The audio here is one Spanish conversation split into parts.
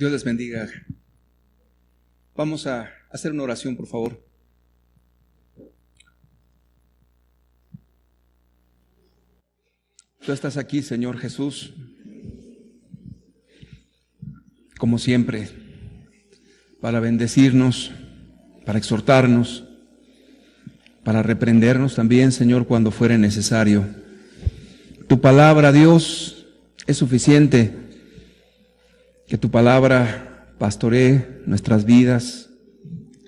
Dios les bendiga. Vamos a hacer una oración, por favor. Tú estás aquí, Señor Jesús, como siempre, para bendecirnos, para exhortarnos, para reprendernos también, Señor, cuando fuere necesario. Tu palabra, Dios, es suficiente. Que tu palabra pastoree nuestras vidas,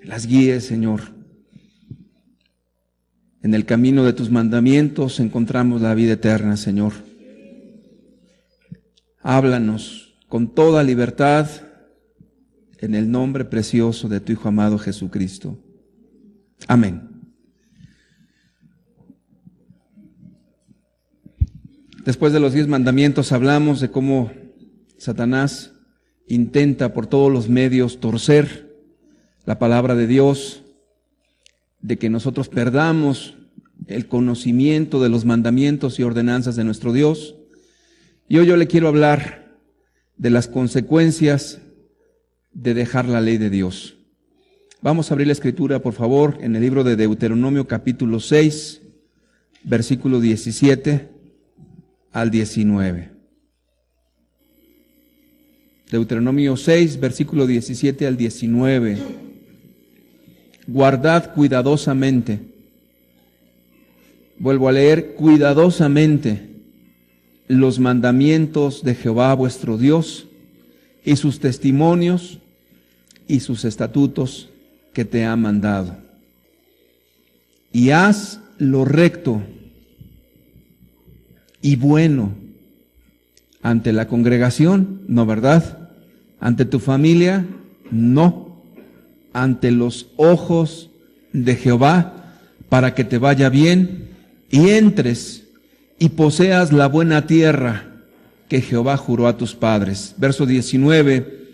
las guíe, Señor. En el camino de tus mandamientos encontramos la vida eterna, Señor. Háblanos con toda libertad en el nombre precioso de tu Hijo amado Jesucristo. Amén. Después de los 10 mandamientos hablamos de cómo Satanás intenta por todos los medios torcer la palabra de Dios, de que nosotros perdamos el conocimiento de los mandamientos y ordenanzas de nuestro Dios. Y hoy yo le quiero hablar de las consecuencias de dejar la ley de Dios. Vamos a abrir la escritura, por favor, en el libro de Deuteronomio capítulo 6, versículo 17 al 19. Deuteronomio 6, versículo 17 al 19. Guardad cuidadosamente. Vuelvo a leer, cuidadosamente los mandamientos de Jehová vuestro Dios y sus testimonios y sus estatutos que te ha mandado. Y haz lo recto y bueno ante la congregación, ¿no verdad? Ante tu familia, no. Ante los ojos de Jehová, para que te vaya bien y entres y poseas la buena tierra que Jehová juró a tus padres. Verso 19,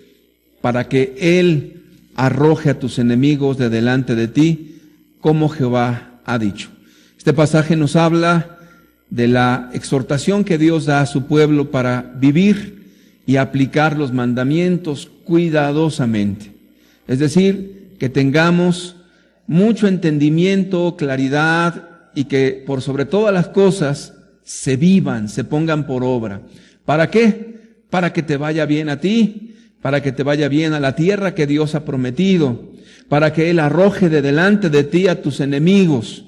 para que Él arroje a tus enemigos de delante de ti, como Jehová ha dicho. Este pasaje nos habla de la exhortación que Dios da a su pueblo para vivir y aplicar los mandamientos cuidadosamente. Es decir, que tengamos mucho entendimiento, claridad y que por sobre todas las cosas se vivan, se pongan por obra. ¿Para qué? Para que te vaya bien a ti, para que te vaya bien a la tierra que Dios ha prometido, para que Él arroje de delante de ti a tus enemigos.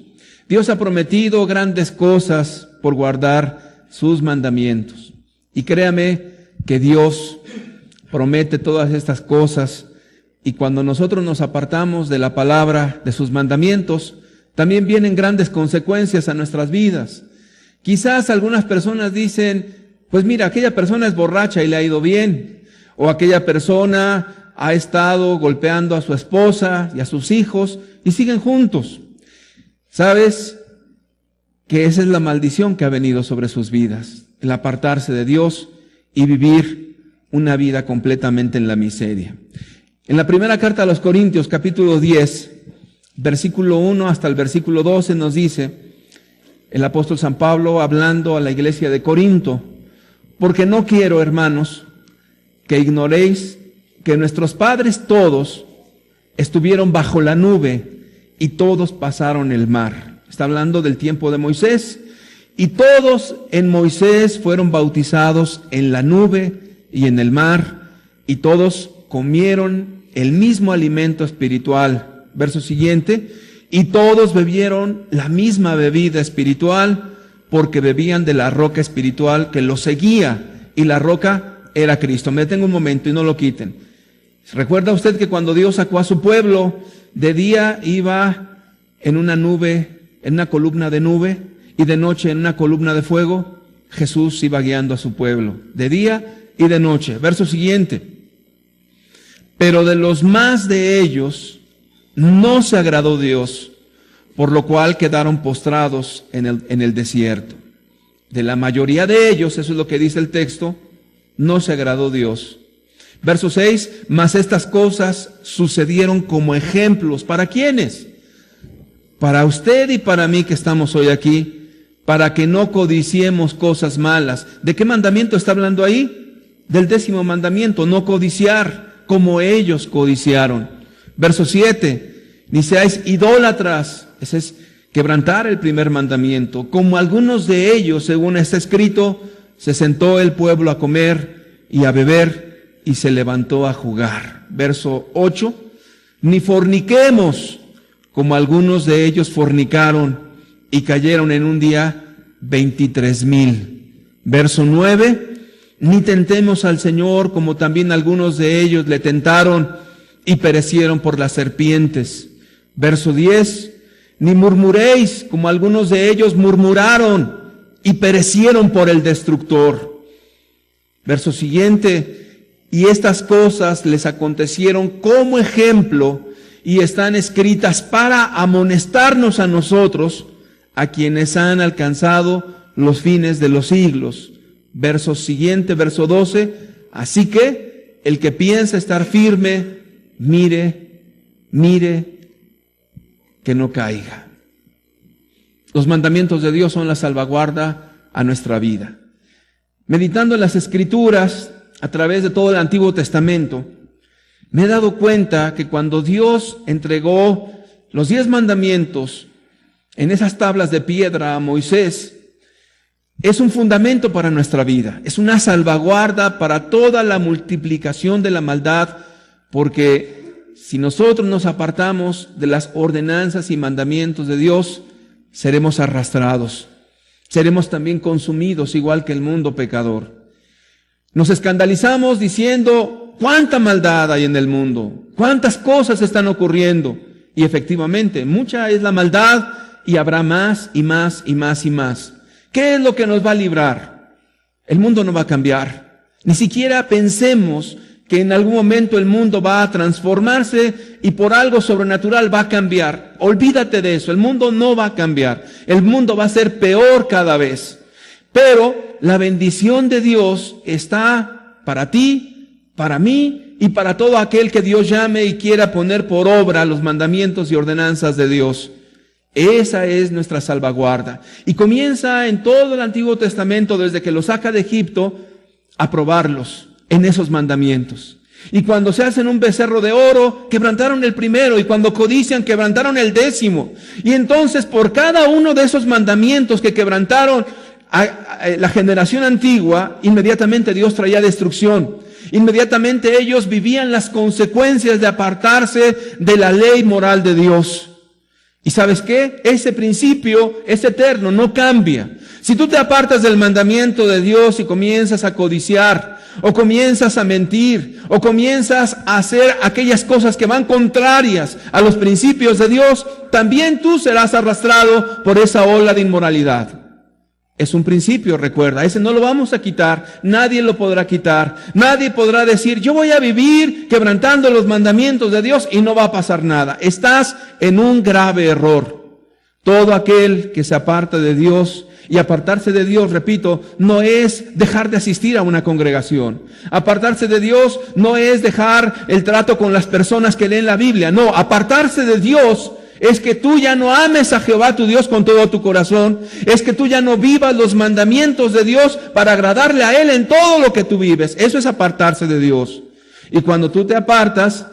Dios ha prometido grandes cosas por guardar sus mandamientos. Y créame que Dios promete todas estas cosas, y cuando nosotros nos apartamos de la palabra, de sus mandamientos, también vienen grandes consecuencias a nuestras vidas. Quizás algunas personas dicen, pues mira, aquella persona es borracha y le ha ido bien, o aquella persona ha estado golpeando a su esposa y a sus hijos y siguen juntos. ¿Sabes? Que esa es la maldición que ha venido sobre sus vidas, el apartarse de Dios y vivir una vida completamente en la miseria. En la primera carta a los Corintios, capítulo 10, versículo 1 hasta el versículo 12, nos dice el apóstol San Pablo hablando a la iglesia de Corinto: porque no quiero, hermanos, que ignoréis que nuestros padres todos estuvieron bajo la nube y todos pasaron el mar. Está hablando del tiempo de Moisés. Y todos en Moisés fueron bautizados en la nube y en el mar, y todos comieron el mismo alimento espiritual. Verso siguiente, y todos bebieron la misma bebida espiritual, porque bebían de la roca espiritual que los seguía, y la roca era Cristo. Me detengo un momento y no lo quiten. ¿Recuerda usted que cuando Dios sacó a su pueblo, de día iba en una nube, en una columna de nube, y de noche en una columna de fuego? Jesús iba guiando a su pueblo, de día y de noche. Verso siguiente. Pero de los más de ellos no se agradó Dios, por lo cual quedaron postrados en el desierto. De la mayoría de ellos, eso es lo que dice el texto, no se agradó Dios. Verso 6, mas estas cosas sucedieron como ejemplos. ¿Para quiénes? Para usted y para mí que estamos hoy aquí, para que no codiciemos cosas malas. ¿De qué mandamiento está hablando ahí? del 10º mandamiento, no codiciar como ellos codiciaron. Verso 7, ni seáis idólatras, ese es quebrantar el primer mandamiento. Como algunos de ellos, según está escrito, se sentó el pueblo a comer y a beber y se levantó a jugar. Verso 8, ni forniquemos, como algunos de ellos fornicaron y cayeron en un día 23,000. Verso 9, ni tentemos al Señor, como también algunos de ellos le tentaron y perecieron por las serpientes. Verso 10, ni murmuréis, como algunos de ellos murmuraron y perecieron por el destructor. Verso siguiente, y estas cosas les acontecieron como ejemplo y están escritas para amonestarnos a nosotros, a quienes han alcanzado los fines de los siglos. Verso siguiente, verso 12, así que el que piensa estar firme, mire que no caiga. Los mandamientos de Dios son la salvaguarda a nuestra vida. Meditando en las Escrituras a través de todo el Antiguo Testamento, me he dado cuenta que cuando Dios entregó los 10 mandamientos en esas tablas de piedra a Moisés, es un fundamento para nuestra vida, es una salvaguarda para toda la multiplicación de la maldad, porque si nosotros nos apartamos de las ordenanzas y mandamientos de Dios, seremos arrastrados, seremos también consumidos igual que el mundo pecador. Nos escandalizamos diciendo cuánta maldad hay en el mundo, cuántas cosas están ocurriendo, y efectivamente mucha es la maldad y habrá más y más y más y más. ¿Qué es lo que nos va a librar? El mundo no va a cambiar. Ni siquiera pensemos que en algún momento el mundo va a transformarse y por algo sobrenatural va a cambiar. Olvídate de eso, el mundo no va a cambiar. El mundo va a ser peor cada vez. Pero la bendición de Dios está para ti, para mí y para todo aquel que Dios llame y quiera poner por obra los mandamientos y ordenanzas de Dios. Esa es nuestra salvaguarda. Y comienza en todo el Antiguo Testamento, desde que los saca de Egipto, a probarlos en esos mandamientos. Y cuando se hacen un becerro de oro, quebrantaron el primero, y cuando codician, quebrantaron el 10º. Y entonces, por cada uno de esos mandamientos que quebrantaron la generación antigua, inmediatamente Dios traía destrucción. Inmediatamente ellos vivían las consecuencias de apartarse de la ley moral de Dios. ¿Y sabes qué? Ese principio es eterno, no cambia. Si tú te apartas del mandamiento de Dios y comienzas a codiciar, o comienzas a mentir, o comienzas a hacer aquellas cosas que van contrarias a los principios de Dios, también tú serás arrastrado por esa ola de inmoralidad. Es un principio, recuerda, ese no lo vamos a quitar, nadie lo podrá quitar, nadie podrá decir, yo voy a vivir quebrantando los mandamientos de Dios y no va a pasar nada. Estás en un grave error. Todo aquel que se aparta de Dios, y apartarse de Dios, repito, no es dejar de asistir a una congregación. Apartarse de Dios no es dejar el trato con las personas que leen la Biblia. No, apartarse de Dios es que tú ya no ames a Jehová tu Dios con todo tu corazón, es que tú ya no vivas los mandamientos de Dios para agradarle a Él en todo lo que tú vives. Eso es apartarse de Dios. Y cuando tú te apartas,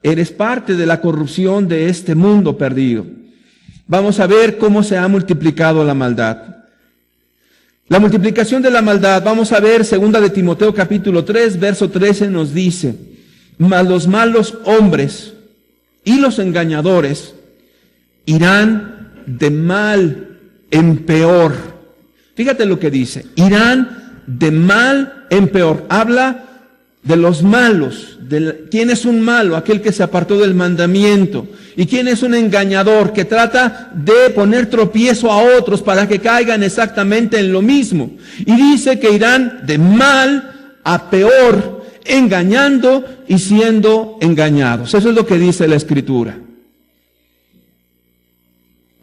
eres parte de la corrupción de este mundo perdido. Vamos a ver cómo se ha multiplicado la maldad. La multiplicación de la maldad, vamos a ver 2 de Timoteo capítulo 3, verso 13 nos dice, mas los malos hombres y los engañadores irán de mal en peor. Fíjate lo que dice, irán de mal en peor. Habla de los malos. ¿Quién es un malo? Aquel que se apartó del mandamiento. ¿Y quién es un engañador? Que trata de poner tropiezo a otros para que caigan exactamente en lo mismo. Y dice que irán de mal a peor, engañando y siendo engañados. Eso es lo que dice la Escritura.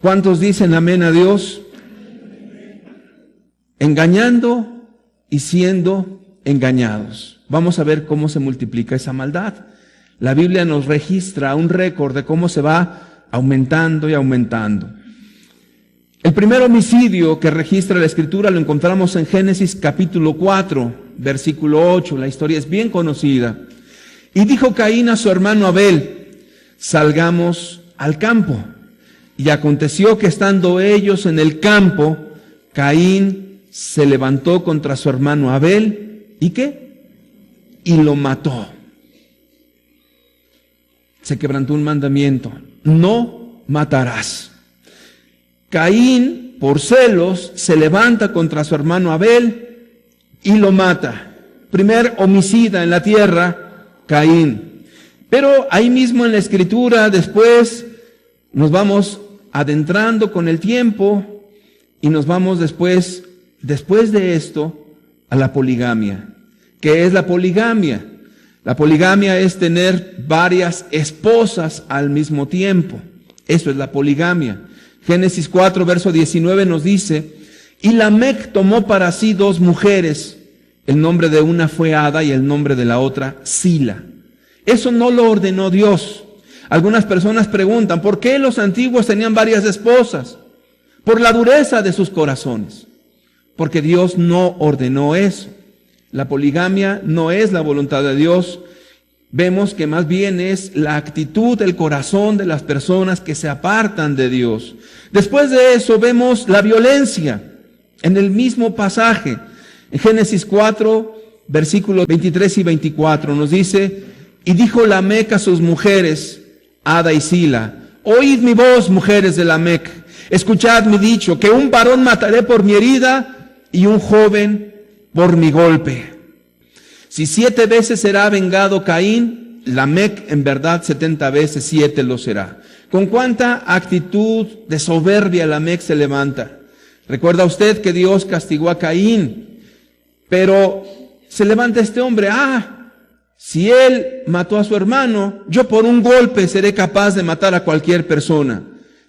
¿Cuántos dicen amén a Dios? Engañando y siendo engañados. Vamos a ver cómo se multiplica esa maldad. La Biblia nos registra un récord de cómo se va aumentando y aumentando. El primer homicidio que registra la Escritura lo encontramos en Génesis capítulo 4, versículo 8, la historia es bien conocida. Y dijo Caín a su hermano Abel: salgamos al campo. Y aconteció que estando ellos en el campo, Caín se levantó contra su hermano Abel. ¿Y qué? Y lo mató. Se quebrantó un mandamiento: no matarás. Caín, por celos, se levanta contra su hermano Abel y lo mata. Primer homicida en la tierra, Caín. Pero ahí mismo en la Escritura, después nos vamos adentrando con el tiempo y nos vamos después de esto, a la poligamia. ¿Qué es la poligamia? La poligamia es tener varias esposas al mismo tiempo. Eso es la poligamia. Génesis 4, verso 19 nos dice: y Lamec tomó para sí 2 mujeres. El nombre de una fue Ada y el nombre de la otra Sila. Eso no lo ordenó Dios. Algunas personas preguntan: ¿por qué los antiguos tenían varias esposas? Por la dureza de sus corazones. Porque Dios no ordenó eso. La poligamia no es la voluntad de Dios. Vemos que más bien es la actitud del corazón de las personas que se apartan de Dios. Después de eso vemos la violencia en el mismo pasaje. En Génesis 4, versículos 23 y 24 nos dice: y dijo Lamec a sus mujeres, Ada y Sila: oíd mi voz, mujeres de Lamec, escuchad mi dicho, que un varón mataré por mi herida y un joven por mi golpe. Si 7 veces será vengado Caín, Lamec en verdad 70 veces 7 lo será. ¿Con cuánta actitud de soberbia Lamec se levanta? Recuerda usted que Dios castigó a Caín, pero se levanta este hombre: si él mató a su hermano, yo por un golpe seré capaz de matar a cualquier persona.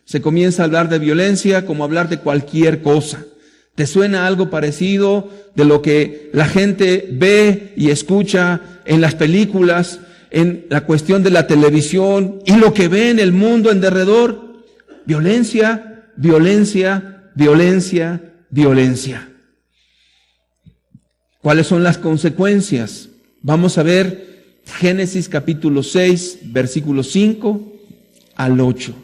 Se comienza a hablar de violencia como hablar de cualquier cosa. ¿Te suena algo parecido de lo que la gente ve y escucha en las películas, en la cuestión de la televisión y lo que ve en el mundo en derredor? Violencia, violencia, violencia, violencia. ¿Cuáles son las consecuencias? Vamos a ver Génesis capítulo 6, versículos 5 al 8.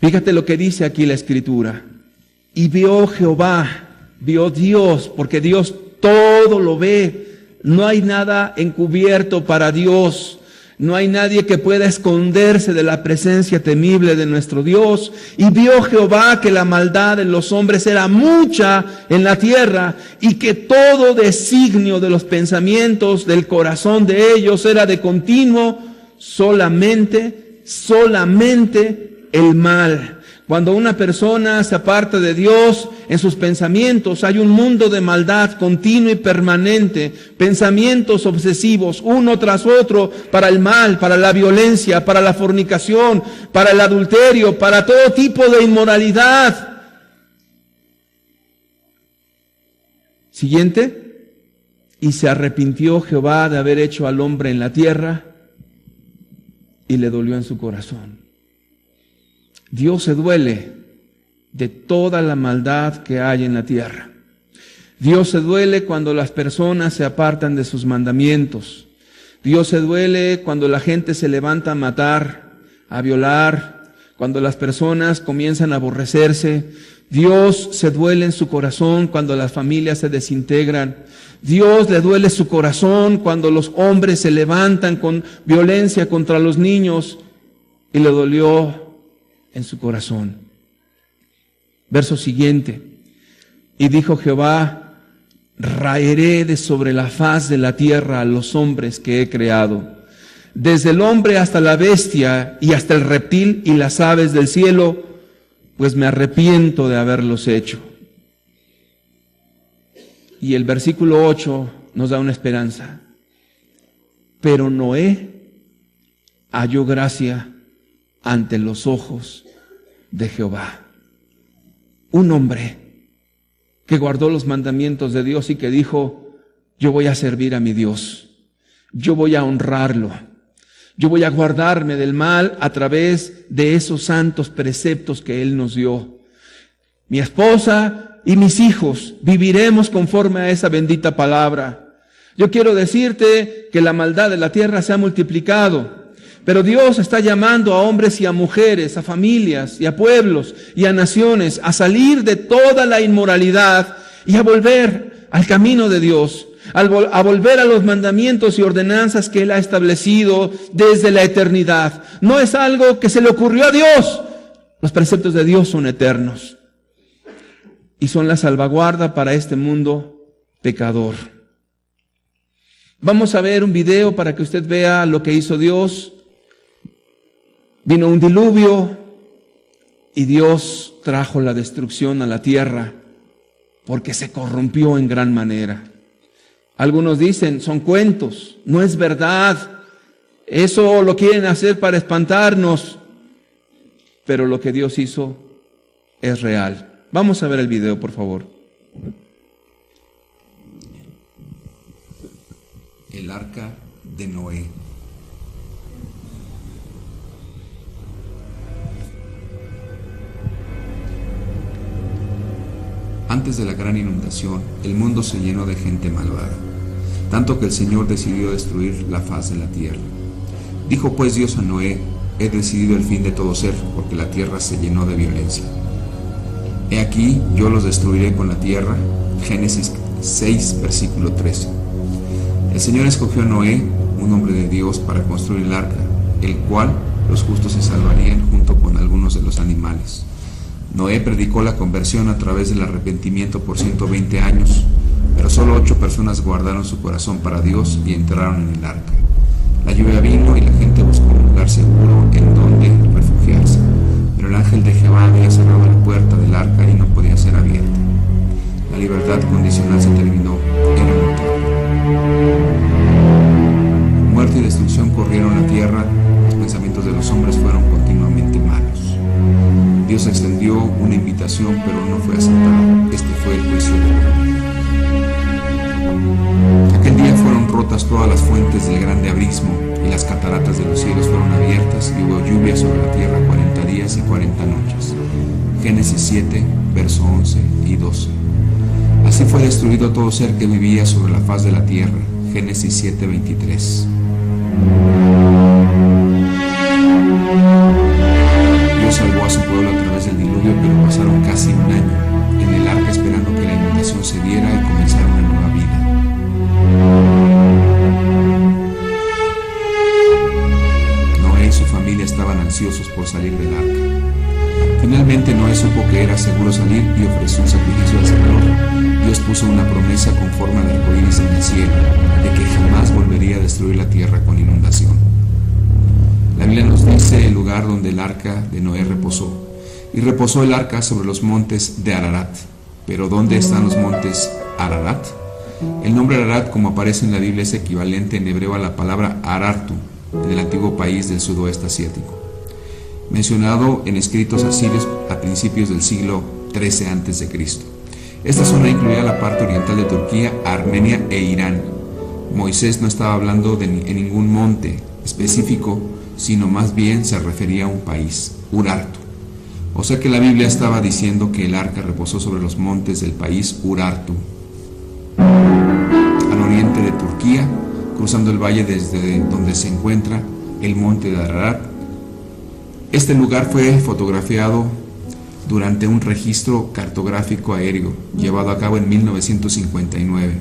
Fíjate lo que dice aquí la Escritura. Y vio Jehová, vio Dios, porque Dios todo lo ve. No hay nada encubierto para Dios. No hay nadie que pueda esconderse de la presencia temible de nuestro Dios. Y vio Jehová que la maldad de los hombres era mucha en la tierra, y que todo designio de los pensamientos del corazón de ellos era de continuo solamente el mal. Cuando una persona se aparta de Dios, en sus pensamientos hay un mundo de maldad continuo y permanente, pensamientos obsesivos, uno tras otro, para el mal, para la violencia, para la fornicación, para el adulterio, para todo tipo de inmoralidad. Siguiente. Y se arrepintió Jehová de haber hecho al hombre en la tierra, y le dolió en su corazón. Dios se duele de toda la maldad que hay en la tierra. Dios se duele cuando las personas se apartan de sus mandamientos. Dios se duele cuando la gente se levanta a matar, a violar, cuando las personas comienzan a aborrecerse. Dios se duele en su corazón cuando las familias se desintegran. Dios le duele su corazón cuando los hombres se levantan con violencia contra los niños, y le dolió en su corazón. Verso siguiente. Y dijo Jehová: raeré de sobre la faz de la tierra a los hombres que he creado, desde el hombre hasta la bestia y hasta el reptil y las aves del cielo, pues me arrepiento de haberlos hecho. Y el versículo 8 nos da una esperanza. Pero Noé halló gracia ante los ojos de Jehová. Un hombre que guardó los mandamientos de Dios y que dijo: yo voy a servir a mi Dios, yo voy a honrarlo, yo voy a guardarme del mal a través de esos santos preceptos que Él nos dio. Mi esposa y mis hijos viviremos conforme a esa bendita palabra. Yo quiero decirte que la maldad de la tierra se ha multiplicado, pero Dios está llamando a hombres y a mujeres, a familias y a pueblos y a naciones a salir de toda la inmoralidad y a volver al camino de Dios, a volver a los mandamientos y ordenanzas que Él ha establecido desde la eternidad. No es algo que se le ocurrió a Dios. Los preceptos de Dios son eternos y son la salvaguarda para este mundo pecador. Vamos a ver un video para que usted vea lo que hizo Dios. Vino un diluvio y Dios trajo la destrucción a la tierra porque se corrompió en gran manera. Algunos dicen, son cuentos, no es verdad. Eso lo quieren hacer para espantarnos. Pero lo que Dios hizo es real. Vamos a ver el video, por favor. El arca de Noé. Antes de la gran inundación, el mundo se llenó de gente malvada, tanto que el Señor decidió destruir la faz de la tierra. Dijo pues Dios a Noé: he decidido el fin de todo ser, porque la tierra se llenó de violencia. He aquí, yo los destruiré con la tierra. Génesis 6, versículo 13. El Señor escogió a Noé, un hombre de Dios, para construir el arca, el cual los justos se salvarían junto con algunos de los animales. Noé predicó la conversión a través del arrepentimiento por 120 años, pero solo 8 personas guardaron su corazón para Dios y entraron en el arca. La lluvia vino y la gente buscó un lugar seguro en donde refugiarse, pero el ángel de Jehová había cerrado la puerta del arca y no podía ser abierta. La libertad condicional se terminó, era notable. Muerte y destrucción corrieron la tierra, los pensamientos de los hombres fueron continuamente malos. Dios extendió una invitación, pero no fue aceptada. Este fue el juicio de Dios. Aquel día fueron rotas todas las fuentes del grande abismo, y las cataratas de los cielos fueron abiertas, y hubo lluvia sobre la tierra 40 días y 40 noches. Génesis 7, verso 11 y 12. Así fue destruido todo ser que vivía sobre la faz de la tierra. Génesis 7, 23. Dios salvó a su pueblo a través del diluvio, pero pasaron casi un año en el arca esperando que la inundación se diera y comenzara una nueva vida. Noé y su familia estaban ansiosos por salir del arca. Finalmente Noé supo que era seguro salir y ofreció un sacrificio al Señor. Dios puso una promesa con forma de arcoíris en el cielo, de que jamás volvería a destruir la tierra con inundación. La Biblia nos dice el lugar donde el arca de Noé reposó. Y reposó el arca sobre los montes de Ararat. Pero ¿dónde están los montes Ararat? El nombre Ararat, como aparece en la Biblia, es equivalente en hebreo a la palabra Arartu, en el antiguo país del sudoeste asiático, mencionado en escritos asirios a principios del siglo XIII a.C. Esta zona incluía la parte oriental de Turquía, Armenia e Irán. Moisés no estaba hablando en ningún monte específico, sino más bien se refería a un país, Urartu. O sea que la Biblia estaba diciendo que el arca reposó sobre los montes del país Urartu, al oriente de Turquía, cruzando el valle desde donde se encuentra el monte de Ararat. Este lugar fue fotografiado durante un registro cartográfico aéreo llevado a cabo en 1959.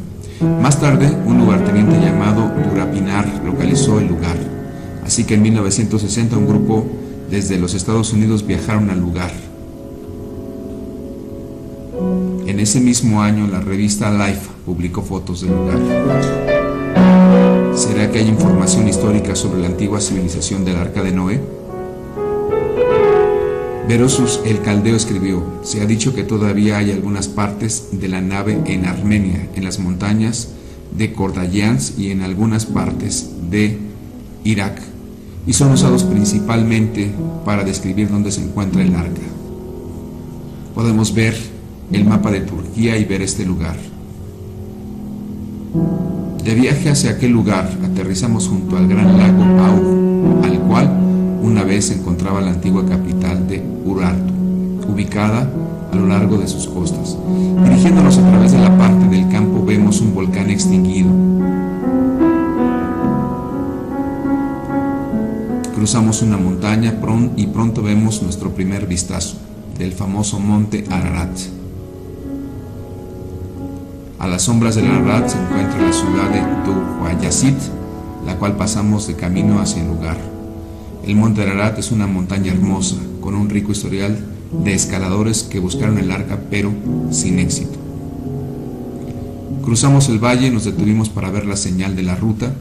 Más tarde, un lugarteniente llamado Durapinar localizó el lugar. Así que en 1960 un grupo desde los Estados Unidos viajaron al lugar. En ese mismo año la revista Life publicó fotos del lugar. ¿Será que hay información histórica sobre la antigua civilización del Arca de Noé? Berosus el Caldeo escribió: se ha dicho que todavía hay algunas partes de la nave en Armenia, en las montañas de Kordayans y en algunas partes de Irak, y son usados principalmente para describir dónde se encuentra el arca. Podemos ver el mapa de Turquía y ver este lugar. De viaje hacia aquel lugar, aterrizamos junto al gran lago Aur, al cual una vez se encontraba la antigua capital de Urartu. ubicada a lo largo de sus costas. Dirigiéndonos a través de la parte del campo vemos un volcán extinguido. Cruzamos una montaña y pronto vemos nuestro primer vistazo del famoso monte Ararat. A las sombras del Ararat se encuentra la ciudad de Tuhuayacit, la cual pasamos de camino hacia el lugar. El monte Ararat es una montaña hermosa, con un rico historial de escaladores que buscaron el arca, pero sin éxito. Cruzamos el valle y nos detuvimos para ver la señal de la ruta.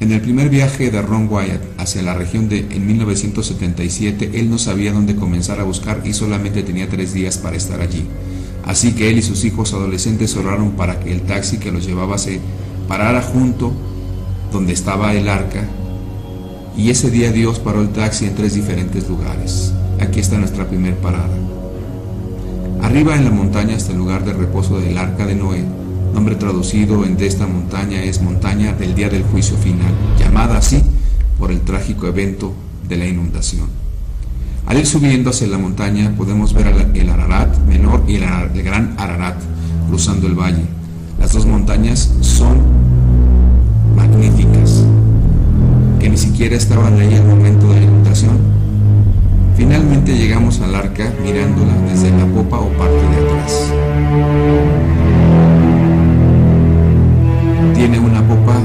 En el primer viaje de Ron Wyatt hacia la región en 1977, él no sabía dónde comenzar a buscar y solamente tenía 3 días para estar allí. Así que él y sus hijos adolescentes oraron para que el taxi que los llevaba se parara junto donde estaba el arca, y ese día Dios paró el taxi en 3 diferentes lugares. Aquí está nuestra primer parada. Arriba en la montaña está el lugar de reposo del arca de Noé. Nombre traducido de esta montaña es montaña del día del juicio final, llamada así por el trágico evento de la inundación. Al ir subiendo hacia la montaña podemos ver el Ararat menor y el gran Ararat cruzando el valle. Las 2 montañas son magníficas, que ni siquiera estaban ahí al momento de la inundación. Finalmente llegamos al arca mirándola desde la popa o parte de atrás. Tiene una popa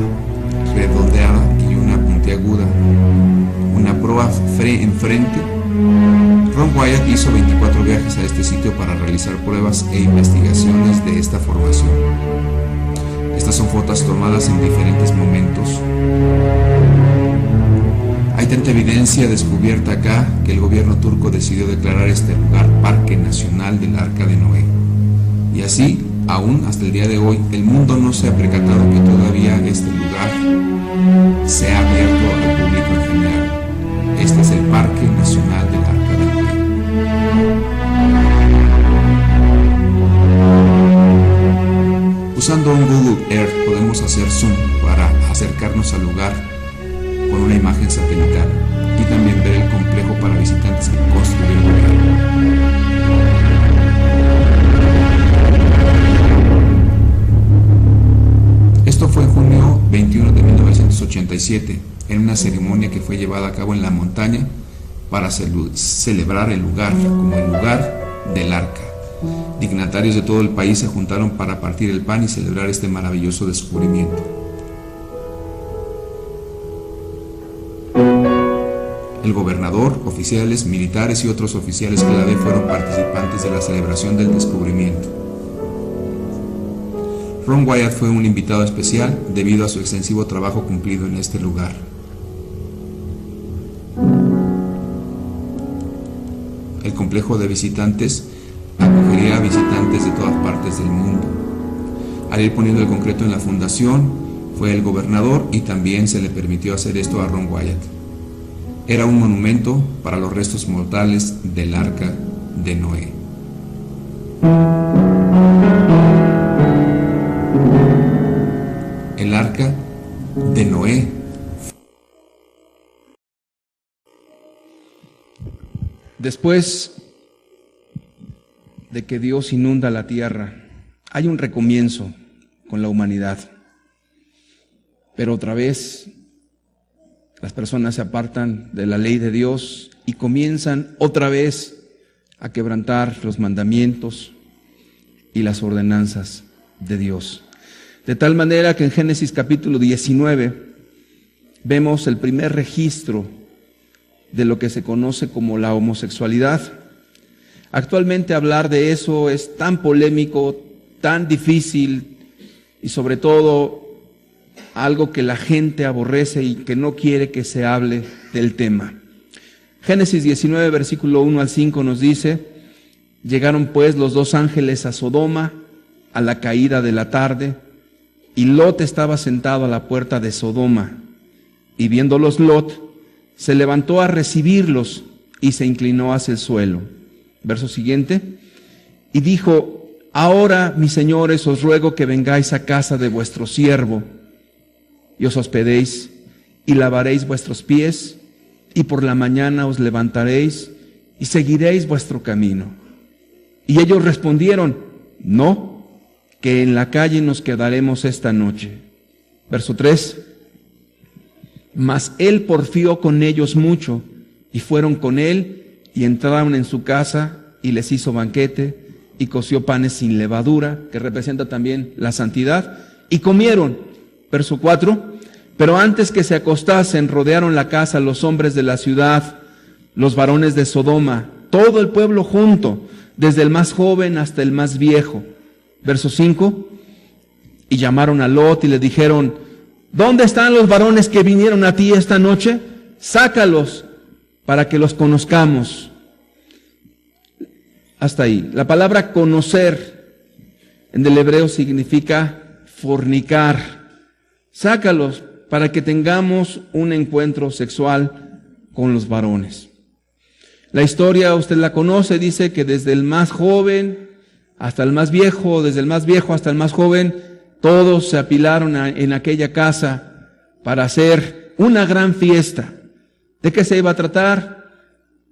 redondeada y una puntiaguda, una proa enfrente. Ron Wyatt hizo 24 viajes a este sitio para realizar pruebas e investigaciones de esta formación. Estas son fotos tomadas en diferentes momentos. Hay tanta evidencia descubierta acá que el gobierno turco decidió declarar este lugar Parque Nacional del Arca de Noé. Y así, aún hasta el día de hoy, el mundo no se ha percatado que todavía este lugar se ha abierto al público en general. Este es el Parque Nacional del Arca de Noé. Usando un Google Earth podemos hacer zoom para acercarnos al lugar con una imagen satelital y también ver el complejo para visitantes que construyó el gobierno. Esto fue en junio 21 de 1987, en una ceremonia que fue llevada a cabo en la montaña para celebrar el lugar como el lugar del arca. Dignatarios de todo el país se juntaron para partir el pan y celebrar este maravilloso descubrimiento. El gobernador, oficiales, militares y otros oficiales clave fueron participantes de la celebración del descubrimiento. Ron Wyatt fue un invitado especial debido a su extensivo trabajo cumplido en este lugar. El complejo de visitantes acogería a visitantes de todas partes del mundo. Al ir poniendo el concreto en la fundación, fue el gobernador y también se le permitió hacer esto a Ron Wyatt. Era un monumento para los restos mortales del Arca de Noé. El Arca de Noé. Después de que Dios inunda la tierra, hay un recomienzo con la humanidad. Pero otra vez las personas se apartan de la ley de Dios y comienzan otra vez a quebrantar los mandamientos y las ordenanzas de Dios. De tal manera que en Génesis capítulo 19 vemos el primer registro de lo que se conoce como la homosexualidad. Actualmente hablar de eso es tan polémico, tan difícil y sobre todo algo que la gente aborrece y que no quiere que se hable del tema. Génesis 19, versículo 1 al 5 nos dice: llegaron pues los 2 ángeles a Sodoma a la caída de la tarde, y Lot estaba sentado a la puerta de Sodoma. Y viéndolos Lot, se levantó a recibirlos y se inclinó hacia el suelo. Verso siguiente. Y dijo: ahora, mis señores, os ruego que vengáis a casa de vuestro siervo, y os hospedéis, y lavaréis vuestros pies, y por la mañana os levantaréis y seguiréis vuestro camino. Y ellos respondieron: no, que en la calle nos quedaremos esta noche. Verso 3. Mas él porfió con ellos mucho, y fueron con él, y entraron en su casa, y les hizo banquete, y coció panes sin levadura, que representa también la santidad, y comieron. Verso 4. Pero antes que se acostasen, rodearon la casa los hombres de la ciudad, los varones de Sodoma, todo el pueblo junto, desde el más joven hasta el más viejo. Verso 5. Y llamaron a Lot y le dijeron: ¿dónde están los varones que vinieron a ti esta noche? Sácalos para que los conozcamos. Hasta ahí. La palabra conocer en el hebreo significa fornicar. Sácalos para que tengamos un encuentro sexual con los varones. La historia usted la conoce, dice que desde el más joven hasta el más viejo, desde el más viejo hasta el más joven, todos se apilaron en aquella casa para hacer una gran fiesta. ¿De qué se iba a tratar?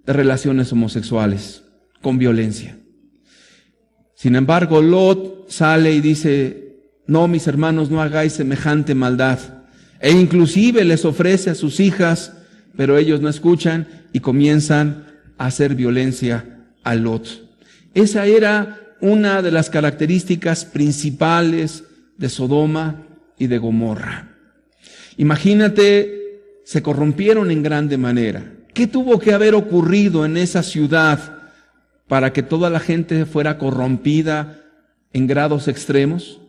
De relaciones homosexuales, con violencia. Sin embargo, Lot sale y dice: no, mis hermanos, no hagáis semejante maldad. E inclusive les ofrece a sus hijas, pero ellos no escuchan y comienzan a hacer violencia a Lot. Esa era una de las características principales de Sodoma y de Gomorra. Imagínate, se corrompieron en grande manera. ¿Qué tuvo que haber ocurrido en esa ciudad para que toda la gente fuera corrompida en grados extremos?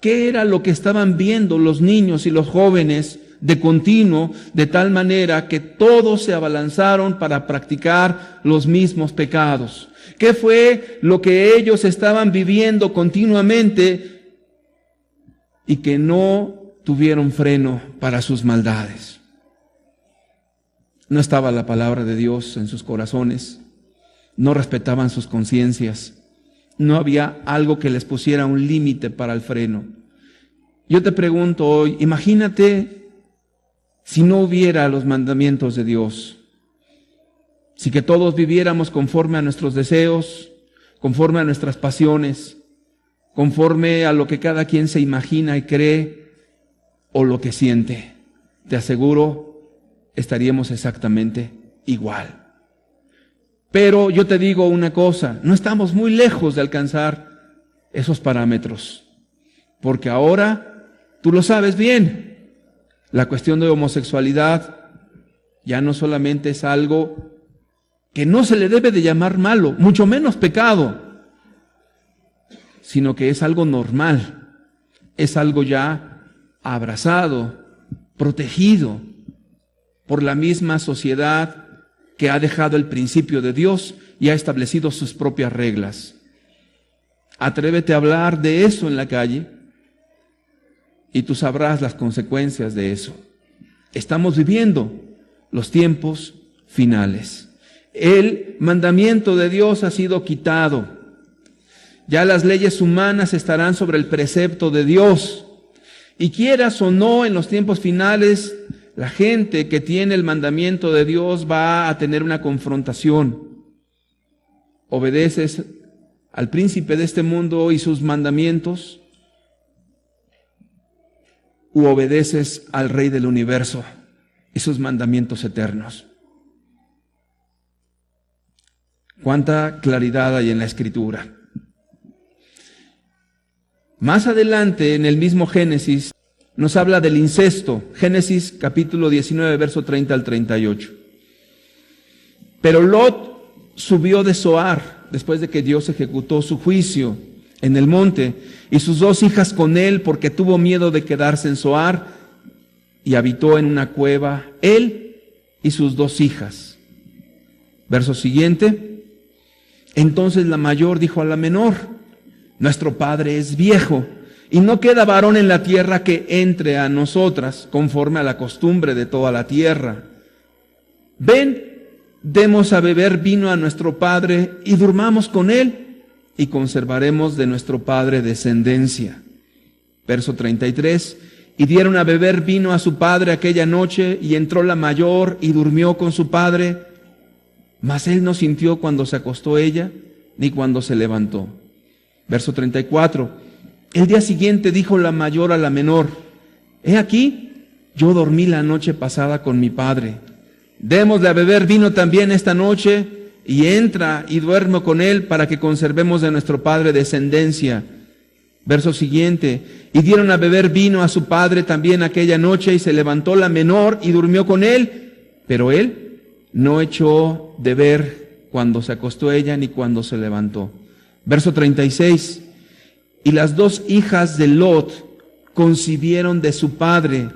¿Qué era lo que estaban viendo los niños y los jóvenes de continuo, de tal manera que todos se abalanzaron para practicar los mismos pecados? ¿Qué fue lo que ellos estaban viviendo continuamente y que no tuvieron freno para sus maldades? No estaba la palabra de Dios en sus corazones, no respetaban sus conciencias, no había algo que les pusiera un límite para el freno. Yo te pregunto hoy, imagínate si no hubiera los mandamientos de Dios, si que todos viviéramos conforme a nuestros deseos, conforme a nuestras pasiones, conforme a lo que cada quien se imagina y cree o lo que siente. Te aseguro, estaríamos exactamente igual. Pero yo te digo una cosa, no estamos muy lejos de alcanzar esos parámetros, porque ahora, tú lo sabes bien, la cuestión de homosexualidad ya no solamente es algo que no se le debe de llamar malo, mucho menos pecado, sino que es algo normal, es algo ya abrazado, protegido por la misma sociedad que ha dejado el principio de Dios y ha establecido sus propias reglas. Atrévete a hablar de eso en la calle y tú sabrás las consecuencias de eso. Estamos viviendo los tiempos finales. El mandamiento de Dios ha sido quitado. Ya las leyes humanas estarán sobre el precepto de Dios. Y quieras o no, en los tiempos finales, la gente que tiene el mandamiento de Dios va a tener una confrontación. ¿Obedeces al príncipe de este mundo y sus mandamientos? ¿U obedeces al Rey del universo y sus mandamientos eternos? Cuánta claridad hay en la Escritura. Más adelante, en el mismo Génesis, nos habla del incesto. Génesis capítulo 19, verso 30 al 38. Pero Lot subió de Zoar, después de que Dios ejecutó su juicio en el monte, y sus 2 hijas con él, porque tuvo miedo de quedarse en Zoar, y habitó en una cueva, él y sus 2 hijas. Verso siguiente. Entonces la mayor dijo a la menor: nuestro padre es viejo, y no queda varón en la tierra que entre a nosotras, conforme a la costumbre de toda la tierra. Ven, demos a beber vino a nuestro padre, y durmamos con él, y conservaremos de nuestro padre descendencia. Verso 33. Y dieron a beber vino a su padre aquella noche, y entró la mayor y durmió con su padre, mas él no sintió cuando se acostó ella, ni cuando se levantó. Verso 34. El día siguiente dijo la mayor a la menor: he aquí, yo dormí la noche pasada con mi padre. Démosle a beber vino también esta noche, y entra y duermo con él, para que conservemos de nuestro padre descendencia. Verso siguiente. Y dieron a beber vino a su padre también aquella noche, y se levantó la menor y durmió con él, pero él no echó de ver cuando se acostó ella ni cuando se levantó. Verso 36. Y las dos hijas de Lot concibieron de su padre,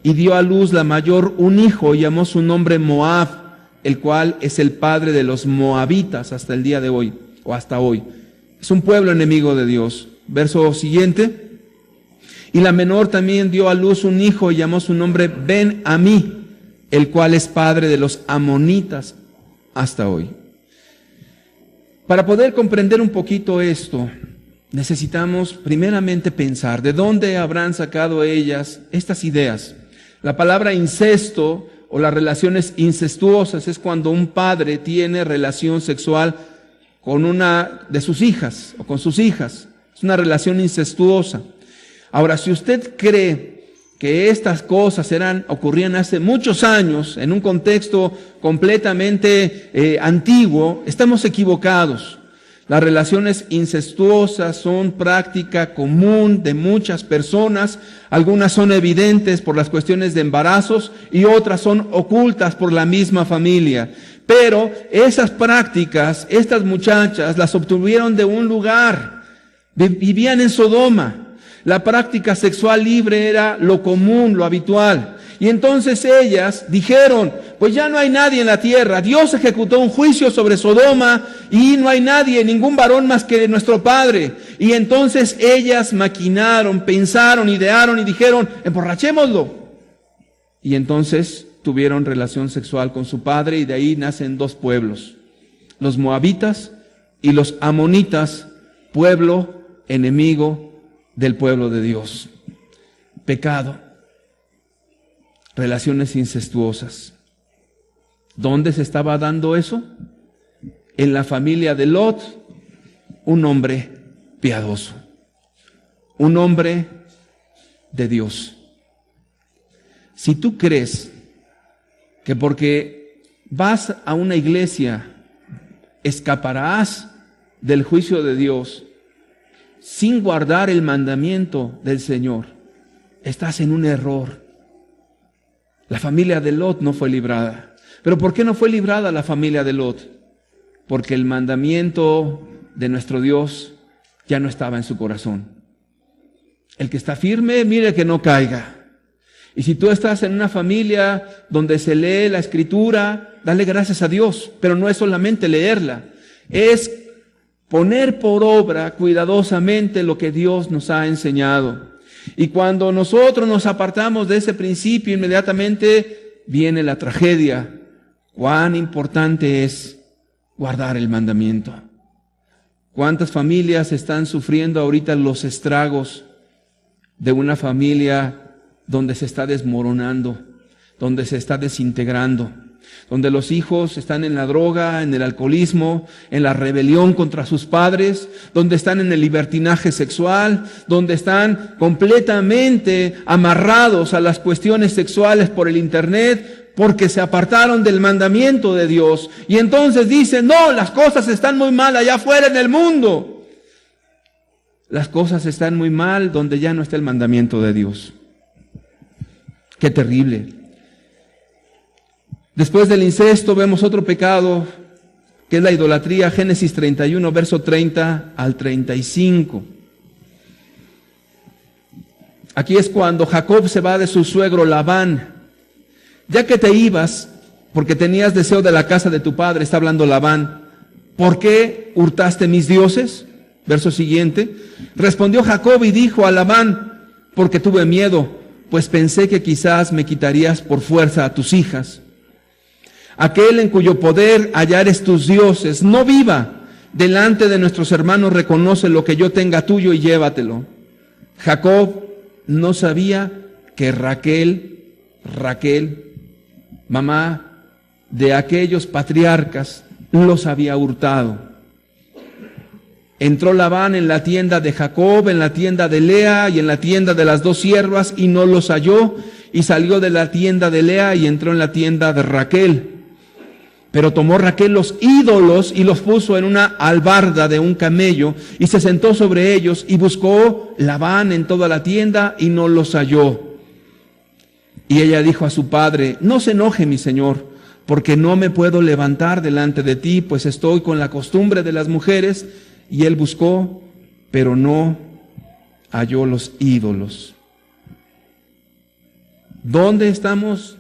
y dio a luz la mayor un hijo, y llamó su nombre Moab, el cual es el padre de los moabitas hasta el día de hoy, o hasta hoy. Es un pueblo enemigo de Dios. Verso siguiente. Y la menor también dio a luz un hijo, y llamó su nombre Ben-Amí, el cual es padre de los amonitas hasta hoy. Para poder comprender un poquito esto, necesitamos primeramente pensar de dónde habrán sacado ellas estas ideas. La palabra incesto o las relaciones incestuosas es cuando un padre tiene relación sexual con una de sus hijas o con sus hijas. Es una relación incestuosa. Ahora, si usted cree que estas cosas ocurrían hace muchos años, en un contexto completamente antiguo, estamos equivocados. Las relaciones incestuosas son práctica común de muchas personas. Algunas son evidentes por las cuestiones de embarazos y otras son ocultas por la misma familia. Pero esas prácticas, estas muchachas las obtuvieron de un lugar. Vivían en Sodoma. La práctica sexual libre era lo común, lo habitual. Y entonces ellas dijeron: pues ya no hay nadie en la tierra. Dios ejecutó un juicio sobre Sodoma y no hay nadie, ningún varón más que nuestro Padre. Y entonces ellas maquinaron, pensaron, idearon y dijeron: emborrachémoslo. Y entonces tuvieron relación sexual con su padre, y de ahí nacen dos pueblos: los moabitas y los amonitas, pueblo enemigo del pueblo de Dios. Pecado, relaciones incestuosas. ¿Dónde se estaba dando eso? En la familia de Lot, un hombre piadoso, un hombre de Dios. Si tú crees que porque vas a una iglesia escaparás del juicio de Dios sin guardar el mandamiento del Señor, estás en un error. La familia de Lot no fue librada. ¿Pero por qué no fue librada la familia de Lot? Porque el mandamiento de nuestro Dios ya no estaba en su corazón. El que está firme, mire que no caiga. Y si tú estás en una familia donde se lee la Escritura, dale gracias a Dios. Pero no es solamente leerla, es poner por obra cuidadosamente lo que Dios nos ha enseñado. Y cuando nosotros nos apartamos de ese principio, inmediatamente viene la tragedia. Cuán importante es guardar el mandamiento. ¿Cuántas familias están sufriendo ahorita los estragos de una familia donde se está desmoronando, donde se está desintegrando, donde los hijos están en la droga, en el alcoholismo, en la rebelión contra sus padres, donde están en el libertinaje sexual, donde están completamente amarrados a las cuestiones sexuales por el internet, porque se apartaron del mandamiento de Dios? Y entonces dicen: no, las cosas están muy mal allá afuera en el mundo. Las cosas están muy mal donde ya no está el mandamiento de Dios. Qué terrible. Después del incesto vemos otro pecado, que es la idolatría. Génesis 31, verso 30 al 35. Aquí es cuando Jacob se va de su suegro Labán. Ya que te ibas, porque tenías deseo de la casa de tu padre, está hablando Labán, ¿por qué hurtaste mis dioses? Verso siguiente. Respondió Jacob y dijo a Labán: porque tuve miedo, pues pensé que quizás me quitarías por fuerza a tus hijas. Aquel en cuyo poder hallares tus dioses, no viva. Delante de nuestros hermanos reconoce lo que yo tenga tuyo y llévatelo. Jacob no sabía que Raquel, mamá de aquellos patriarcas, los había hurtado. Entró Labán en la tienda de Jacob, en la tienda de Lea y en la tienda de las dos siervas y no los halló, y salió de la tienda de Lea y entró en la tienda de Raquel. Pero tomó Raquel los ídolos y los puso en una albarda de un camello y se sentó sobre ellos, y buscó Labán en toda la tienda y no los halló. Y ella dijo a su padre: no se enoje mi señor, porque no me puedo levantar delante de ti, pues estoy con la costumbre de las mujeres. Y él buscó, pero no halló los ídolos. ¿Dónde estamos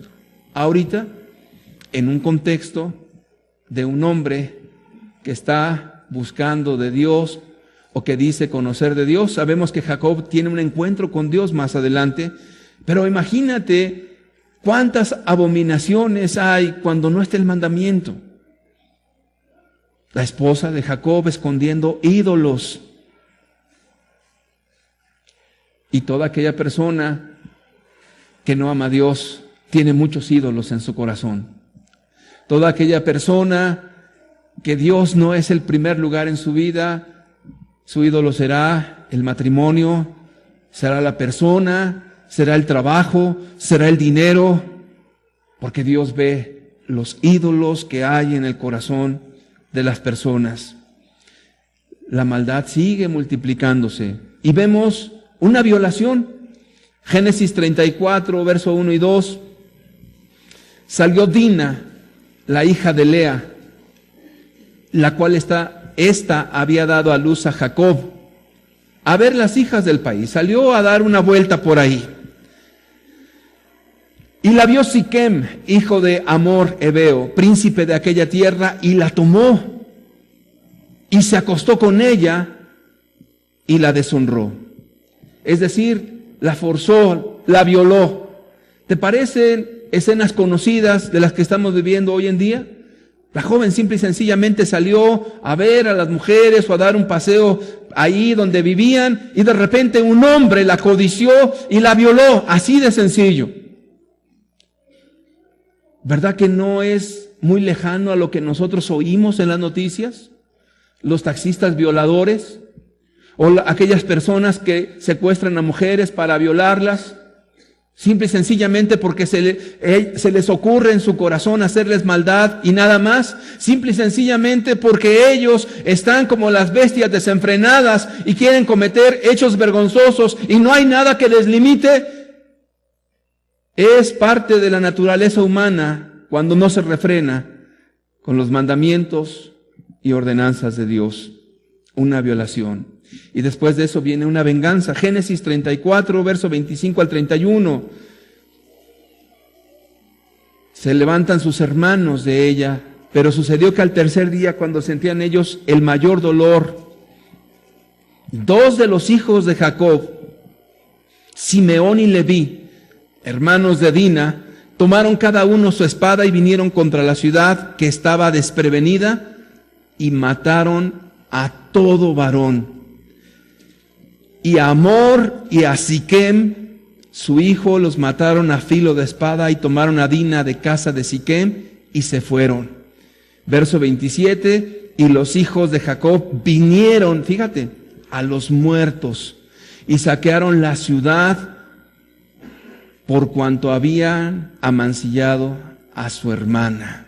ahorita? En un contexto de un hombre que está buscando de Dios o que dice conocer de Dios. Sabemos que Jacob tiene un encuentro con Dios más adelante, pero imagínate cuántas abominaciones hay cuando no está el mandamiento. La esposa de Jacob escondiendo ídolos. Y toda aquella persona que no ama a Dios tiene muchos ídolos en su corazón. Toda aquella persona que Dios no es el primer lugar en su vida, su ídolo será el matrimonio, será la persona, será el trabajo, será el dinero, porque Dios ve los ídolos que hay en el corazón de las personas. La maldad sigue multiplicándose y vemos una violación. Génesis 34, verso 1 y 2. Salió Dina, la hija de Lea, la cual esta había dado a luz a Jacob, a ver las hijas del país. Salió a dar una vuelta por ahí. Y la vio Siquem, hijo de Hamor Hebeo, príncipe de aquella tierra, y la tomó, y se acostó con ella, y la deshonró. Es decir, la forzó, la violó. ¿Te parecen escenas conocidas de las que estamos viviendo hoy en día? La joven simple y sencillamente salió a ver a las mujeres o a dar un paseo ahí donde vivían, y de repente un hombre la codició y la violó, así de sencillo. ¿Verdad que no es muy lejano a lo que nosotros oímos en las noticias? Los taxistas violadores, o aquellas personas que secuestran a mujeres para violarlas, simple y sencillamente porque se les ocurre en su corazón hacerles maldad y nada más, simple y sencillamente porque ellos están como las bestias desenfrenadas y quieren cometer hechos vergonzosos y no hay nada que les limite. Es parte de la naturaleza humana cuando no se refrena con los mandamientos y ordenanzas de Dios. Una violación. Y después de eso viene una venganza. Génesis 34, verso 25 al 31. Se levantan sus hermanos de ella, pero sucedió que al tercer día, cuando sentían ellos el mayor dolor, dos de los hijos de Jacob, Simeón y Leví, hermanos de Dina, tomaron cada uno su espada y vinieron contra la ciudad que estaba desprevenida y mataron a todo varón. Y a Hamor y a Siquem, su hijo, los mataron a filo de espada y tomaron a Dina de casa de Siquem y se fueron. Verso 27, y los hijos de Jacob vinieron, fíjate, a los muertos y saquearon la ciudad por cuanto habían amancillado a su hermana.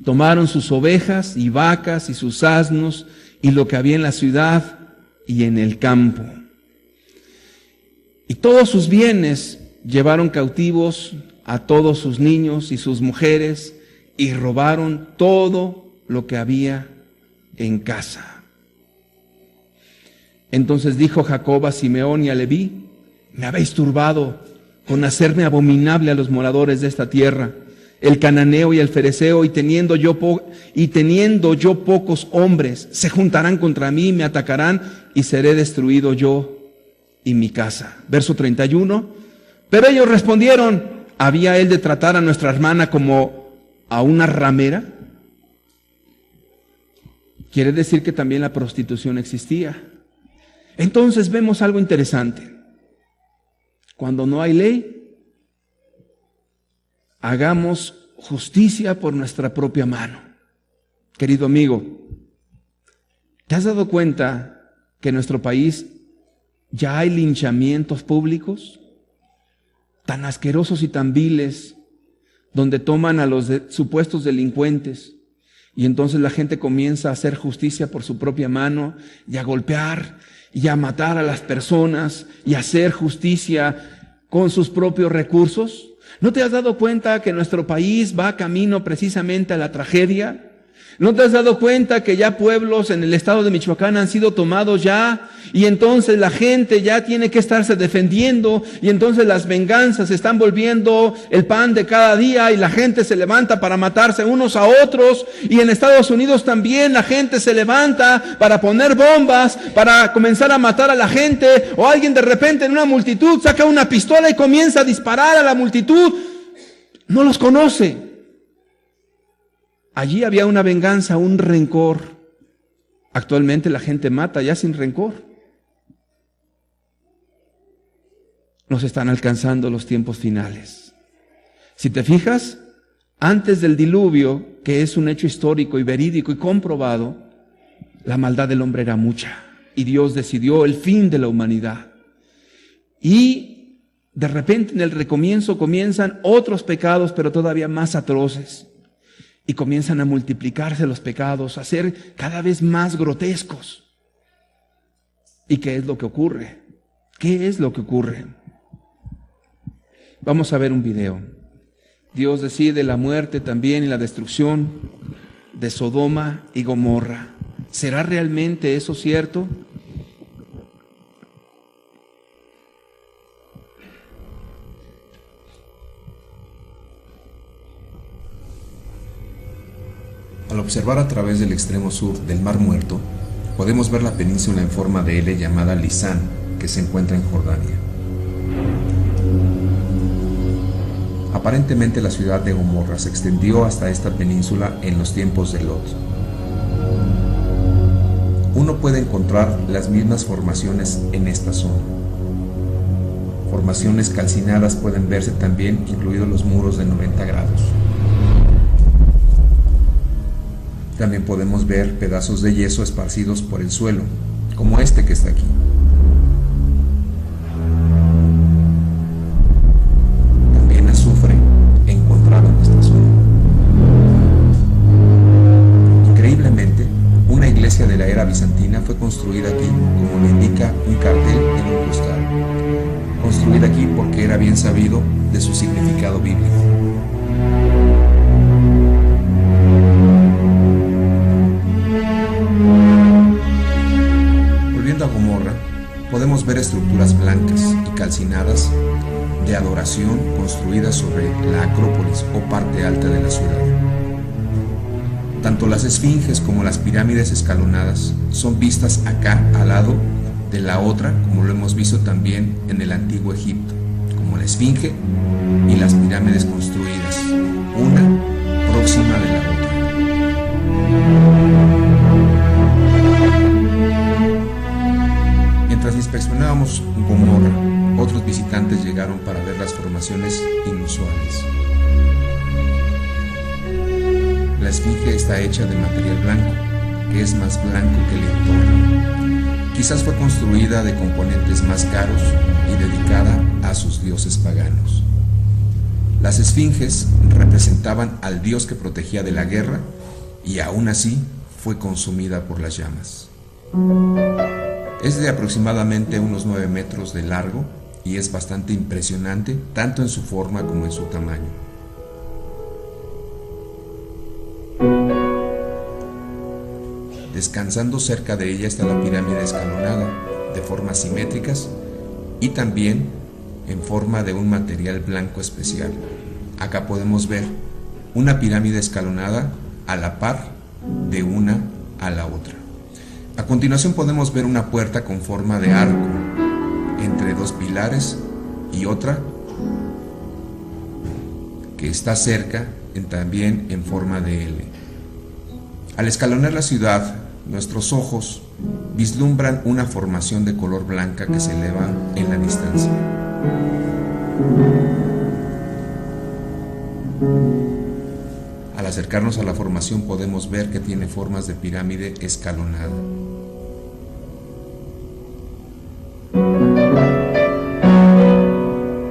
Tomaron sus ovejas y vacas y sus asnos y lo que había en la ciudad y en el campo. Y todos sus bienes llevaron cautivos a todos sus niños y sus mujeres y robaron todo lo que había en casa. Entonces dijo Jacob a Simeón y a Leví: me habéis turbado con hacerme abominable a los moradores de esta tierra, el cananeo y el fereceo, y teniendo yo pocos hombres, se juntarán contra mí, me atacarán, y seré destruido yo y mi casa. Verso 31, pero ellos respondieron: ¿había él de tratar a nuestra hermana como a una ramera? Quiere decir que también la prostitución existía. Entonces vemos algo interesante. cuando no hay ley, hagamos justicia por nuestra propia mano. Querido amigo, ¿te has dado cuenta que en nuestro país ya hay linchamientos públicos tan asquerosos y tan viles, donde toman a los supuestos delincuentes y entonces la gente comienza a hacer justicia por su propia mano y a golpear y a matar a las personas y a hacer justicia con sus propios recursos? ¿No te has dado cuenta que nuestro país va camino precisamente a la tragedia? ¿No te has dado cuenta que ya pueblos en el estado de Michoacán han sido tomados ya? Y entonces la gente ya tiene que estarse defendiendo y entonces las venganzas se están volviendo el pan de cada día y la gente se levanta para matarse unos a otros. Y en Estados Unidos también la gente se levanta para poner bombas, para comenzar a matar a la gente. O alguien de repente en una multitud saca una pistola y comienza a disparar a la multitud. No los conoce. Allí había una venganza, un rencor. Actualmente la gente mata ya sin rencor. Nos están alcanzando los tiempos finales. Si te fijas, antes del diluvio, que es un hecho histórico y verídico y comprobado, la maldad del hombre era mucha. Y Dios decidió el fin de la humanidad. Y de repente en el recomienzo comienzan otros pecados, pero todavía más atroces. Y comienzan a multiplicarse los pecados, a ser cada vez más grotescos. ¿Y qué es lo que ocurre? ¿Qué es lo que ocurre? Vamos a ver un video. Dios decide la muerte también y la destrucción de Sodoma y Gomorra. ¿Será realmente eso cierto? Al observar a través del extremo sur del Mar Muerto, podemos ver la península en forma de L llamada Lisán, que se encuentra en Jordania. Aparentemente la ciudad de Gomorra se extendió hasta esta península en los tiempos de Lot. Uno puede encontrar las mismas formaciones en esta zona. Formaciones calcinadas pueden verse también, incluidos los muros de 90 grados. También podemos ver pedazos de yeso esparcidos por el suelo, como este que está aquí. También azufre encontrado en esta zona. Increíblemente, una iglesia de la era bizantina fue construida aquí, como le indica un cartel en un costal. Construida aquí porque era bien sabido de su significado bíblico. A Gomorra, podemos ver estructuras blancas y calcinadas de adoración construidas sobre la Acrópolis o parte alta de la ciudad. Tanto las esfinges como las pirámides escalonadas son vistas acá al lado de la otra, como lo hemos visto también en el antiguo Egipto, como la esfinge y las pirámides construidas, una próxima de la otra. Mientras inspeccionábamos Gomorra, otros visitantes llegaron para ver las formaciones inusuales. La esfinge está hecha de material blanco, que es más blanco que el entorno. Quizás fue construida de componentes más caros y dedicada a sus dioses paganos. Las esfinges representaban al dios que protegía de la guerra y aún así fue consumida por las llamas. Es de aproximadamente unos 9 metros de largo y es bastante impresionante tanto en su forma como en su tamaño. Descansando cerca de ella está la pirámide escalonada, de formas simétricas y también en forma de un material blanco especial. Acá podemos ver una pirámide escalonada a la par de una a la otra. A continuación podemos ver una puerta con forma de arco entre dos pilares y otra que está cerca también en forma de L. Al escalonar la ciudad, nuestros ojos vislumbran una formación de color blanca que se eleva en la distancia. Al acercarnos a la formación podemos ver que tiene formas de pirámide escalonada.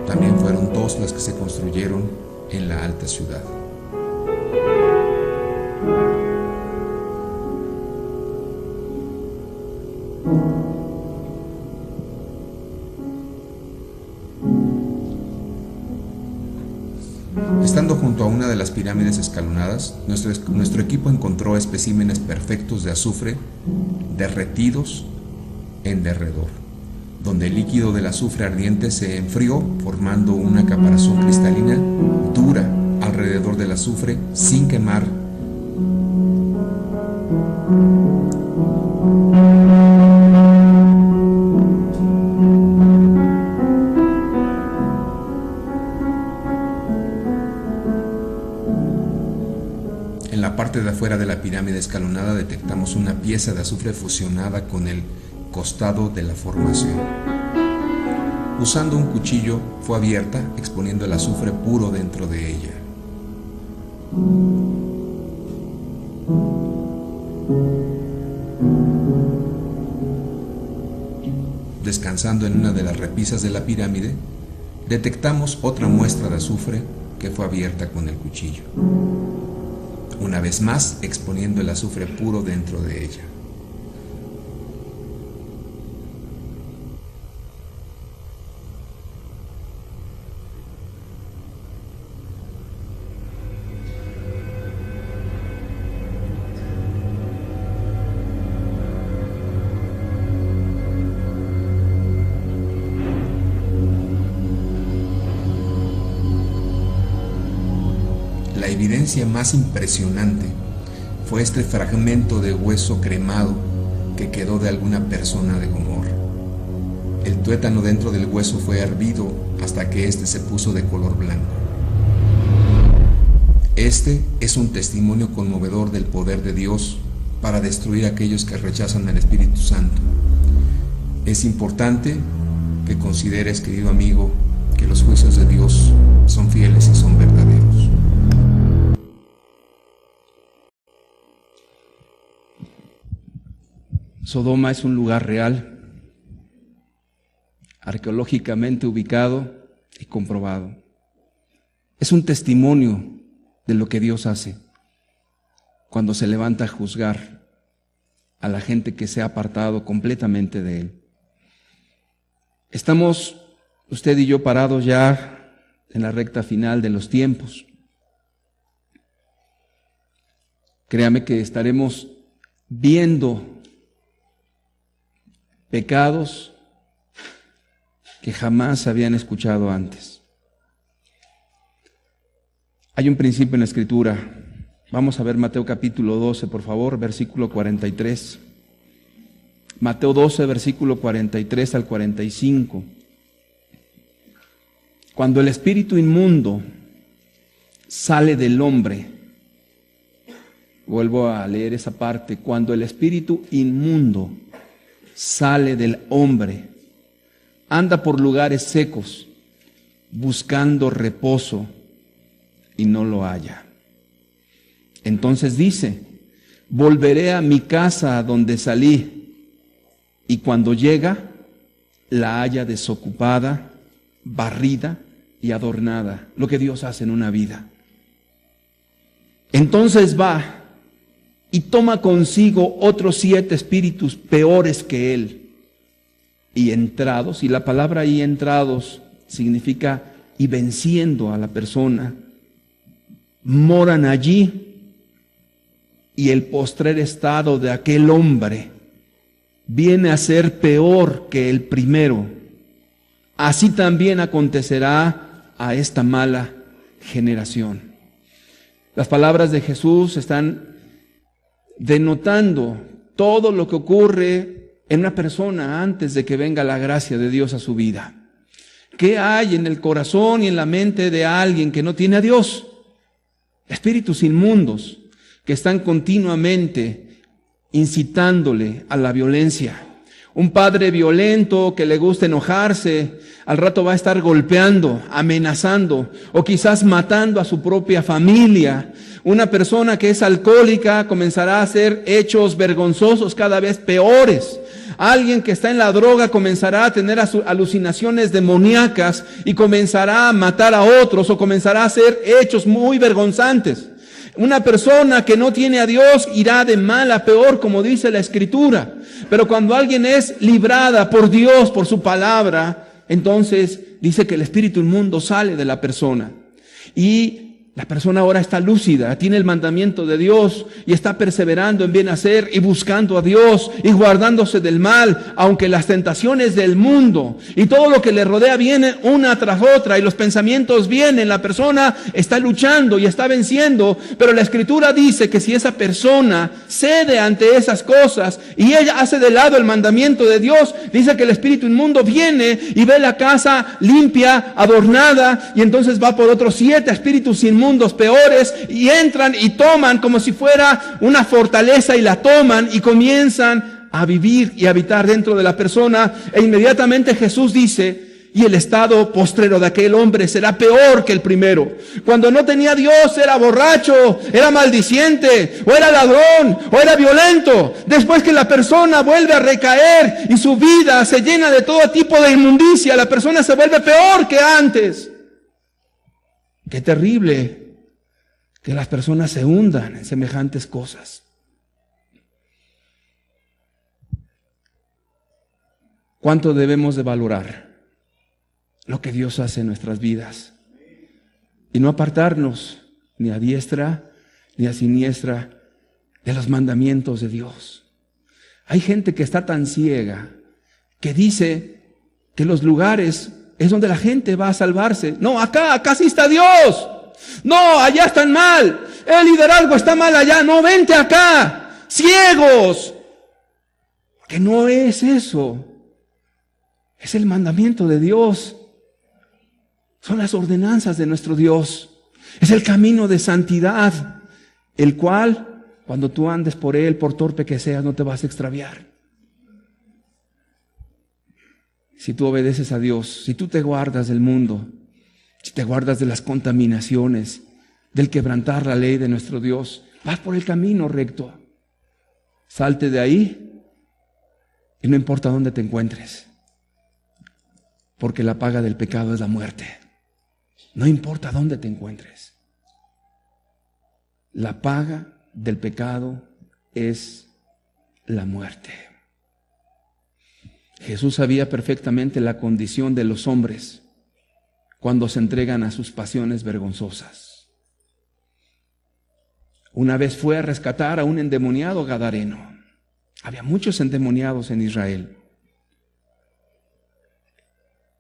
También fueron dos las que se construyeron en la alta ciudad. Estando junto a una de las pirámides escalonadas, nuestro equipo encontró especímenes perfectos de azufre derretidos en derredor, donde el líquido del azufre ardiente se enfrió formando una caparazón cristalina dura alrededor del azufre sin quemar. En la parte de afuera de la pirámide escalonada detectamos una pieza de azufre fusionada con el costado de la formación. Usando un cuchillo fue abierta, exponiendo el azufre puro dentro de ella. Descansando en una de las repisas de la pirámide, detectamos otra muestra de azufre que fue abierta con el cuchillo, una vez más exponiendo el azufre puro dentro de ella. La evidencia más impresionante fue este fragmento de hueso cremado que quedó de alguna persona de Gomorra. El tuétano dentro del hueso fue hervido hasta que éste se puso de color blanco. Este es un testimonio conmovedor del poder de Dios para destruir a aquellos que rechazan al Espíritu Santo. Es importante que consideres, querido amigo, que los juicios de Dios son fieles y son verdaderos. Sodoma es un lugar real, arqueológicamente ubicado y comprobado. Es un testimonio de lo que Dios hace cuando se levanta a juzgar a la gente que se ha apartado completamente de Él. Estamos, usted y yo, parados ya en la recta final de los tiempos. Créame que estaremos viendo pecados que jamás habían escuchado antes. Hay un principio en la Escritura. Vamos a ver Mateo capítulo 12, por favor, versículo 43. Mateo 12, versículo 43 al 45. Cuando el espíritu inmundo sale del hombre, vuelvo a leer esa parte, cuando el espíritu inmundo sale del hombre, anda por lugares secos, buscando reposo, y no lo halla. Entonces dice: volveré a mi casa donde salí, y cuando llega, la halla desocupada, barrida y adornada. Lo que Dios hace en una vida. Entonces va y toma consigo otros 7 espíritus peores que él, y entrados, y la palabra ahí entrados significa y venciendo a la persona, moran allí, y el postrer estado de aquel hombre viene a ser peor que el primero. Así también acontecerá a esta mala generación. Las palabras de Jesús están denotando todo lo que ocurre en una persona antes de que venga la gracia de Dios a su vida. ¿Qué hay en el corazón y en la mente de alguien que no tiene a Dios? Espíritus inmundos que están continuamente incitándole a la violencia. Un padre violento que le gusta enojarse, al rato va a estar golpeando, amenazando o quizás matando a su propia familia. Una persona que es alcohólica comenzará a hacer hechos vergonzosos cada vez peores. Alguien que está en la droga comenzará a tener alucinaciones demoníacas y comenzará a matar a otros o comenzará a hacer hechos muy vergonzantes. Una persona que no tiene a Dios irá de mal a peor, como dice la Escritura. Pero cuando alguien es librada por Dios, por su palabra, entonces dice que el espíritu inmundo sale de la persona. Y la persona ahora está lúcida, tiene el mandamiento de Dios y está perseverando en bien hacer y buscando a Dios y guardándose del mal, aunque las tentaciones del mundo y todo lo que le rodea vienen una tras otra y los pensamientos vienen, la persona está luchando y está venciendo, pero la Escritura dice que si esa persona cede ante esas cosas y ella hace de lado el mandamiento de Dios, dice que el espíritu inmundo viene y ve la casa limpia, adornada, y entonces va por otros 7 espíritus inmundos peores y entran y toman como si fuera una fortaleza y la toman y comienzan a vivir y habitar dentro de la persona. E inmediatamente Jesús dice: y el estado postrero de aquel hombre será peor que el primero. Cuando no tenía Dios era borracho, era maldiciente, o era ladrón, o era violento. Después que la persona vuelve a recaer y su vida se llena de todo tipo de inmundicia, la persona se vuelve peor que antes. Qué terrible que las personas se hundan en semejantes cosas. ¿Cuánto debemos de valorar lo que Dios hace en nuestras vidas? Y no apartarnos ni a diestra ni a siniestra de los mandamientos de Dios. Hay gente que está tan ciega que dice que los lugares es donde la gente va a salvarse. No, acá sí está Dios. No, allá están mal. El liderazgo está mal allá. No, vente acá. Ciegos. Que no es eso. Es el mandamiento de Dios. Son las ordenanzas de nuestro Dios. Es el camino de santidad, el cual, cuando tú andes por él, por torpe que seas, no te vas a extraviar. Si tú obedeces a Dios, si tú te guardas del mundo, si te guardas de las contaminaciones, del quebrantar la ley de nuestro Dios, vas por el camino recto. Salte de ahí y no importa dónde te encuentres, porque la paga del pecado es la muerte. No importa dónde te encuentres. La paga del pecado es la muerte. Jesús sabía perfectamente la condición de los hombres cuando se entregan a sus pasiones vergonzosas. Una vez fue a rescatar a un endemoniado gadareno. Había muchos endemoniados en Israel.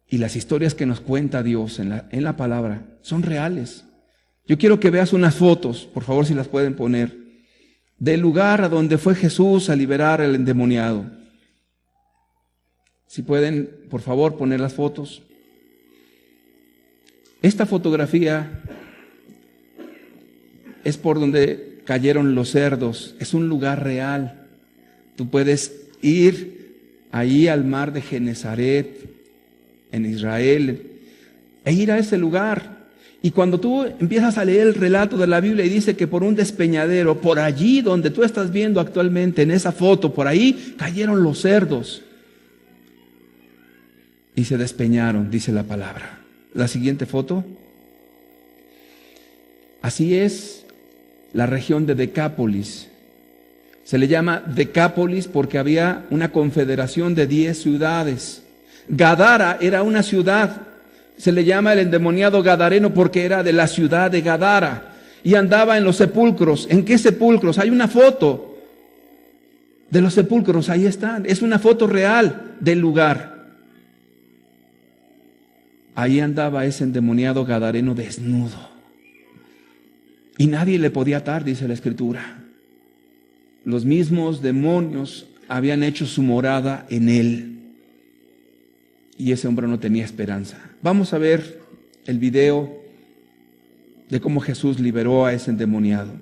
Y las historias que nos cuenta Dios en la palabra son reales. Yo quiero que veas unas fotos, por favor, si las pueden poner, del lugar a donde fue Jesús a liberar al endemoniado. Si pueden, por favor, poner las fotos. Esta fotografía es por donde cayeron los cerdos. Es un lugar real. Tú puedes ir ahí al mar de Genesaret, en Israel, e ir a ese lugar. Y cuando tú empiezas a leer el relato de la Biblia y dice que por un despeñadero, por allí donde tú estás viendo actualmente, en esa foto, por ahí cayeron los cerdos. Y se despeñaron, dice la palabra. La siguiente foto. Así es la región de Decápolis. Se le llama Decápolis porque había una confederación de 10 ciudades. Gadara era una ciudad. Se le llama el endemoniado gadareno porque era de la ciudad de Gadara. Y andaba en los sepulcros. ¿En qué sepulcros? Hay una foto de los sepulcros. Ahí están. Es una foto real del lugar. Ahí andaba ese endemoniado gadareno desnudo. Y nadie le podía atar, dice la Escritura. Los mismos demonios habían hecho su morada en él. Y ese hombre no tenía esperanza. Vamos a ver el video de cómo Jesús liberó a ese endemoniado.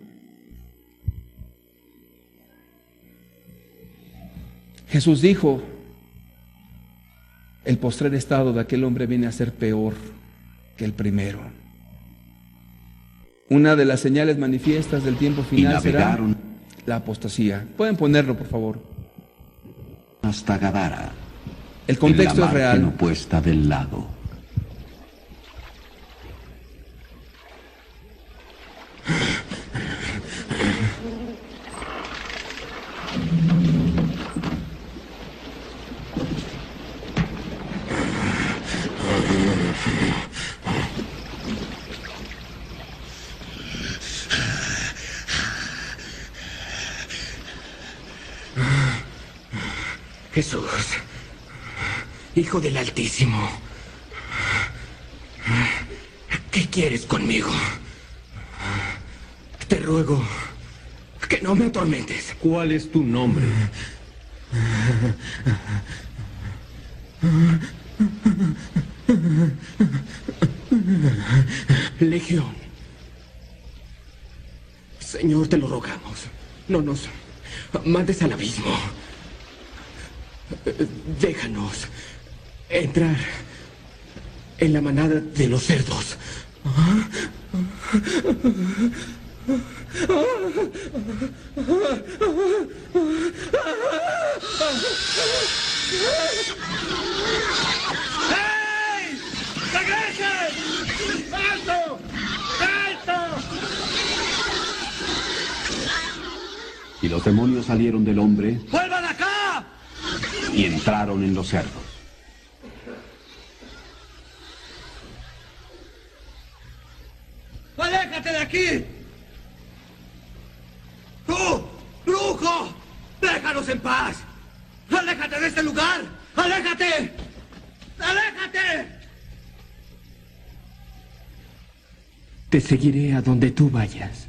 Jesús dijo: el postrer estado de aquel hombre viene a ser peor que el primero. Una de las señales manifiestas del tiempo final será la apostasía. Pueden ponerlo, por favor. Hasta Gadara. El contexto es real. Opuesta del lago. Jesús, Hijo del Altísimo, ¿qué quieres conmigo? Te ruego que no me atormentes. ¿Cuál es tu nombre? Legión. Señor, te lo rogamos. No nos mandes al abismo. Déjanos entrar en la manada de los cerdos. ¡Hey! ¡Regresen! ¡Alto! ¡Alto! Y los demonios salieron del hombre ¡Vuelvan acá! y entraron en los cerdos. ¡Aléjate de aquí! ¡Tú, brujo! ¡Déjanos en paz! ¡Aléjate de este lugar! ¡Aléjate! ¡Aléjate! Te seguiré a donde tú vayas.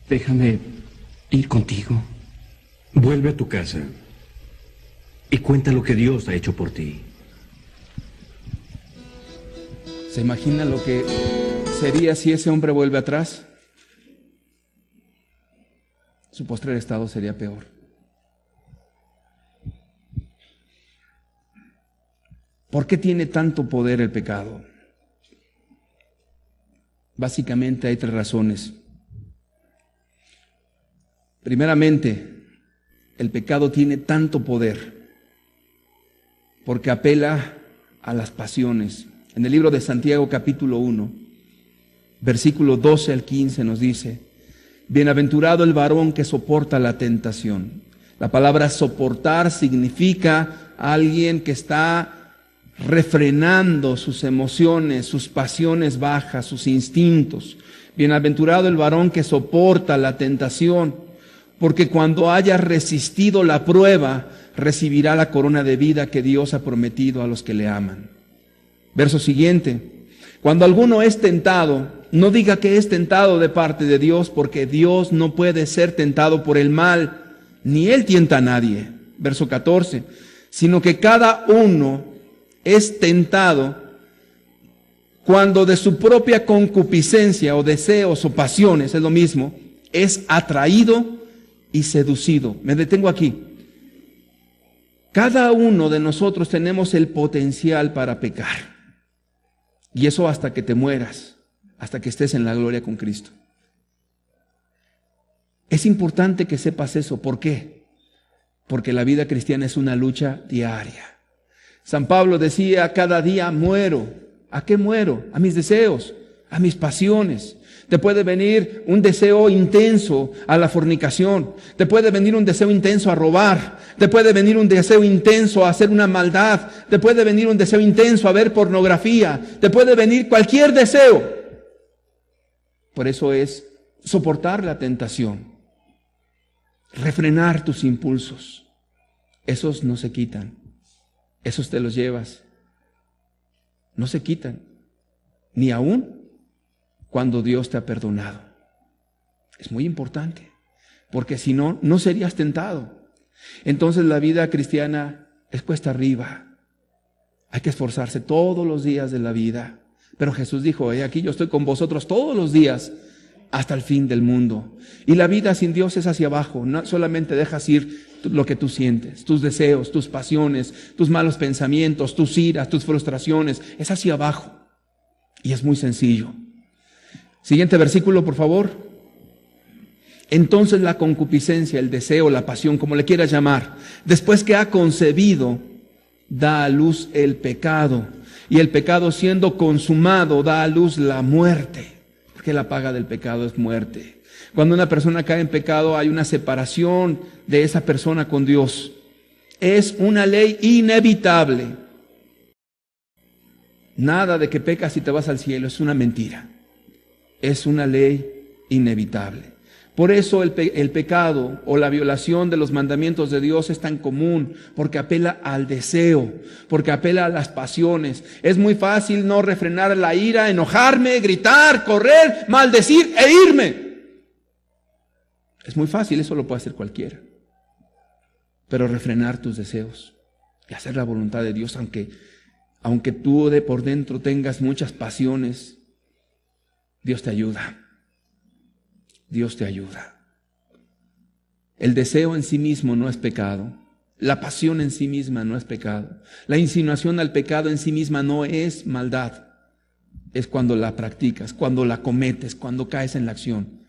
Déjame ir contigo. Vuelve a tu casa y cuenta lo que Dios ha hecho por ti. ¿Se imagina lo que sería si ese hombre vuelve atrás? Su postrer estado sería peor. ¿Por qué tiene tanto poder el pecado? Básicamente hay 3 razones. Primeramente, el pecado tiene tanto poder porque apela a las pasiones. En el libro de Santiago capítulo 1, versículo 12 al 15 nos dice: bienaventurado el varón que soporta la tentación. La palabra soportar significa alguien que está refrenando sus emociones, sus pasiones bajas, sus instintos. Bienaventurado el varón que soporta la tentación, porque cuando haya resistido la prueba, recibirá la corona de vida que Dios ha prometido a los que le aman. Verso siguiente: cuando alguno es tentado, no diga que es tentado de parte de Dios, porque Dios no puede ser tentado por el mal, ni Él tienta a nadie. Verso 14: sino que cada uno es tentado cuando de su propia concupiscencia o deseos o pasiones, es lo mismo, es atraído y seducido. Me detengo aquí. Cada uno de nosotros tenemos el potencial para pecar. Y eso hasta que te mueras, hasta que estés en la gloria con Cristo. Es importante que sepas eso. ¿Por qué? Porque la vida cristiana es una lucha diaria. San Pablo decía: cada día muero. ¿A qué muero? A mis deseos, a mis pasiones. Te puede venir un deseo intenso a la fornicación. Te puede venir un deseo intenso a robar. Te puede venir un deseo intenso a hacer una maldad. Te puede venir un deseo intenso a ver pornografía. Te puede venir cualquier deseo. Por eso es soportar la tentación. Refrenar tus impulsos. Esos no se quitan. Esos te los llevas. No se quitan. Ni aún cuando Dios te ha perdonado. Es muy importante, porque si no, no serías tentado. Entonces la vida cristiana es cuesta arriba. Hay que esforzarse todos los días de la vida. Pero Jesús dijo: aquí yo estoy con vosotros todos los días hasta el fin del mundo. Y la vida sin Dios es hacia abajo. No solamente dejas ir lo que tú sientes, tus deseos, tus pasiones, tus malos pensamientos, tus iras, tus frustraciones. Es hacia abajo. Y es muy sencillo. Siguiente versículo, por favor. Entonces la concupiscencia, el deseo, la pasión, como le quieras llamar, después que ha concebido, da a luz el pecado. Y el pecado, siendo consumado, da a luz la muerte. Porque la paga del pecado es muerte. Cuando una persona cae en pecado, hay una separación de esa persona con Dios. Es una ley inevitable. Nada de que pecas y te vas al cielo, es una mentira. Es una ley inevitable. Por eso el pecado o la violación de los mandamientos de Dios es tan común, porque apela al deseo, porque apela a las pasiones. Es muy fácil no refrenar la ira, enojarme, gritar, correr, maldecir e irme. Es muy fácil, eso lo puede hacer cualquiera. Pero refrenar tus deseos y hacer la voluntad de Dios, aunque tú de por dentro tengas muchas pasiones, Dios te ayuda. Dios te ayuda. El deseo en sí mismo no es pecado. La pasión en sí misma no es pecado. La insinuación al pecado en sí misma no es maldad. Es cuando la practicas, cuando la cometes, cuando caes en la acción.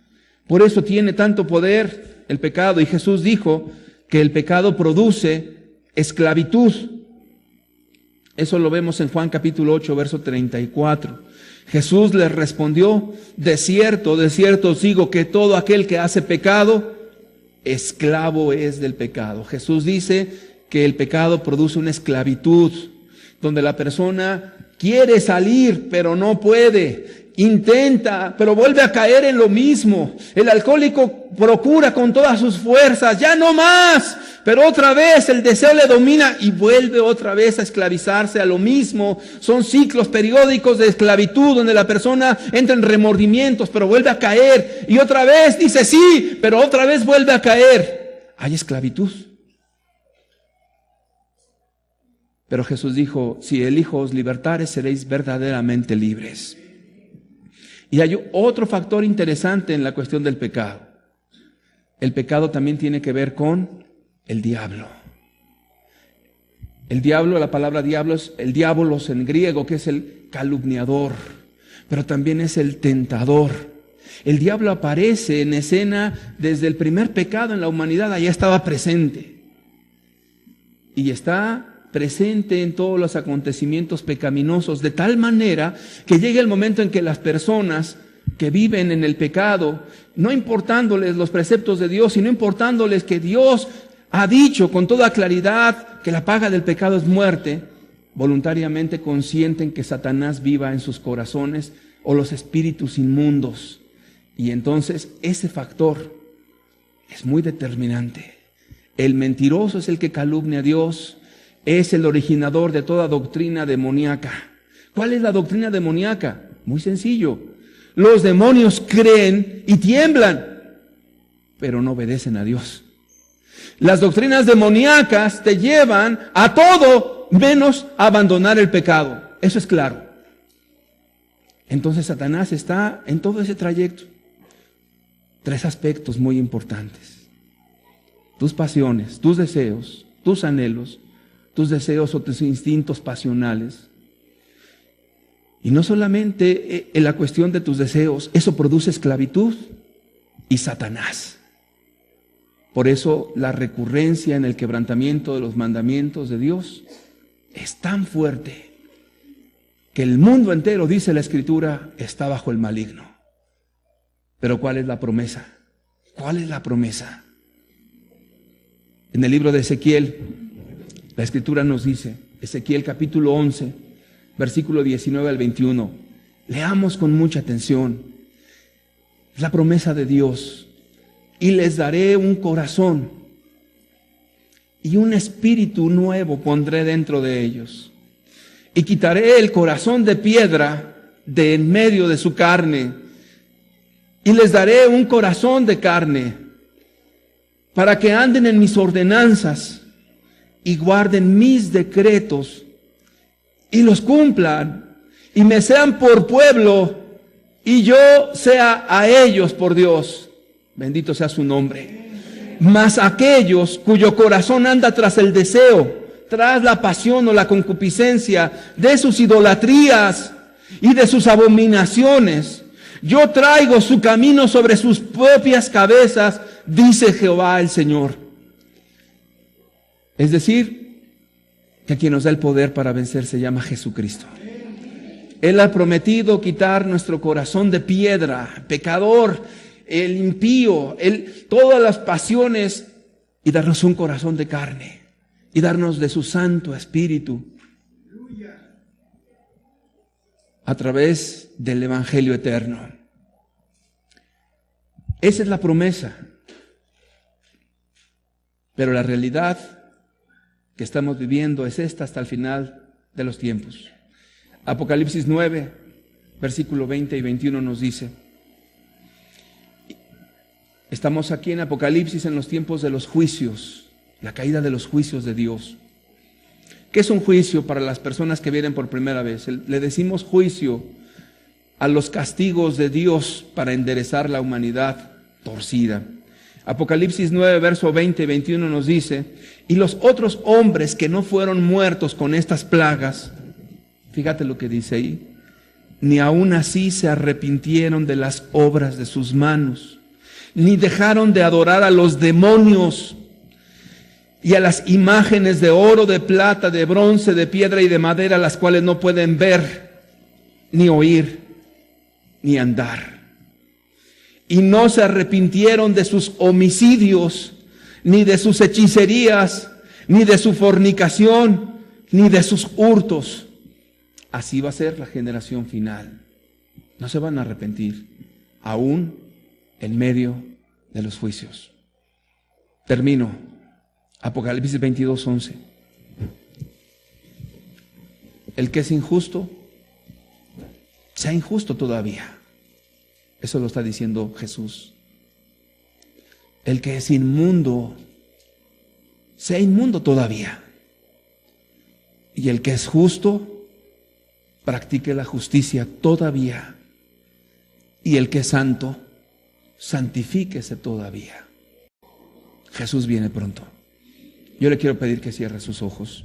Por eso tiene tanto poder el pecado. Y Jesús dijo que el pecado produce esclavitud. Eso lo vemos en Juan capítulo 8, verso 34. Jesús les respondió: de cierto os digo que todo aquel que hace pecado, esclavo es del pecado. Jesús dice que el pecado produce una esclavitud, donde la persona quiere salir, pero no puede. Intenta, pero vuelve a caer en lo mismo. El alcohólico procura con todas sus fuerzas, ya no más, pero otra vez el deseo le domina y vuelve otra vez a esclavizarse a lo mismo. Son ciclos periódicos de esclavitud donde la persona entra en remordimientos, pero vuelve a caer y otra vez dice sí, pero otra vez vuelve a caer. Hay esclavitud. Pero Jesús dijo: si el Hijo os libertare, seréis verdaderamente libres. Y hay otro factor interesante en la cuestión del pecado. El pecado también tiene que ver con el diablo. El diablo, la palabra diablo es el diabolos en griego, que es el calumniador, pero también es el tentador. El diablo aparece en escena desde el primer pecado en la humanidad, allá estaba presente. Y está presente en todos los acontecimientos pecaminosos, de tal manera que llega el momento en que las personas que viven en el pecado, no importándoles los preceptos de Dios, sino importándoles que Dios ha dicho con toda claridad que la paga del pecado es muerte, voluntariamente consienten que Satanás viva en sus corazones o los espíritus inmundos. Y entonces ese factor es muy determinante. El mentiroso es el que calumnia a Dios, es el originador de toda doctrina demoníaca. ¿Cuál es la doctrina demoníaca? Muy sencillo. Los demonios creen y tiemblan, pero no obedecen a Dios. Las doctrinas demoníacas te llevan a todo menos a abandonar el pecado. Eso es claro. Entonces Satanás está en todo ese trayecto. 3 aspectos muy importantes: tus pasiones, tus deseos, tus anhelos, tus deseos o tus instintos pasionales. Y no solamente en la cuestión de tus deseos, eso produce esclavitud y Satanás. Por eso la recurrencia en el quebrantamiento de los mandamientos de Dios es tan fuerte que el mundo entero, dice la Escritura, está bajo el maligno. Pero ¿cuál es la promesa? ¿Cuál es la promesa? En el libro de Ezequiel, la Escritura nos dice, Ezequiel capítulo 11, versículo 19 al 21. Leamos con mucha atención. Es la promesa de Dios. Y les daré un corazón y un espíritu nuevo pondré dentro de ellos. Y quitaré el corazón de piedra de en medio de su carne. Y les daré un corazón de carne para que anden en mis ordenanzas y guarden mis decretos y los cumplan y me sean por pueblo y yo sea a ellos por Dios. Bendito sea su nombre. Mas aquellos cuyo corazón anda tras el deseo, tras la pasión o la concupiscencia de sus idolatrías y de sus abominaciones, yo traigo su camino sobre sus propias cabezas, dice Jehová el Señor. Es decir, que quien nos da el poder para vencer se llama Jesucristo. Él ha prometido quitar nuestro corazón de piedra, pecador, el impío, todas las pasiones, y darnos un corazón de carne, y darnos de su Santo Espíritu a través del Evangelio eterno. Esa es la promesa. Pero la realidad que estamos viviendo es esta hasta el final de los tiempos. Apocalipsis 9, versículo 20 y 21 nos dice: estamos aquí en Apocalipsis en los tiempos de los juicios, la caída de los juicios de Dios. ¿Qué es un juicio para las personas que vienen por primera vez? Le decimos juicio a los castigos de Dios para enderezar la humanidad torcida. Apocalipsis 9, verso 20 y 21 nos dice: y los otros hombres que no fueron muertos con estas plagas, fíjate lo que dice ahí, ni aún así se arrepintieron de las obras de sus manos, ni dejaron de adorar a los demonios y a las imágenes de oro, de plata, de bronce, de piedra y de madera, las cuales no pueden ver, ni oír, ni andar. Y no se arrepintieron de sus homicidios, ni de sus hechicerías, ni de su fornicación, ni de sus hurtos. Así va a ser la generación final. No se van a arrepentir, aún en medio de los juicios. Termino. Apocalipsis 22, 11. El que es injusto, sea injusto todavía. Eso lo está diciendo Jesús. El que es inmundo, sea inmundo todavía. Y el que es justo, practique la justicia todavía. Y el que es santo, santifíquese todavía. Jesús viene pronto. Yo le quiero pedir que cierre sus ojos.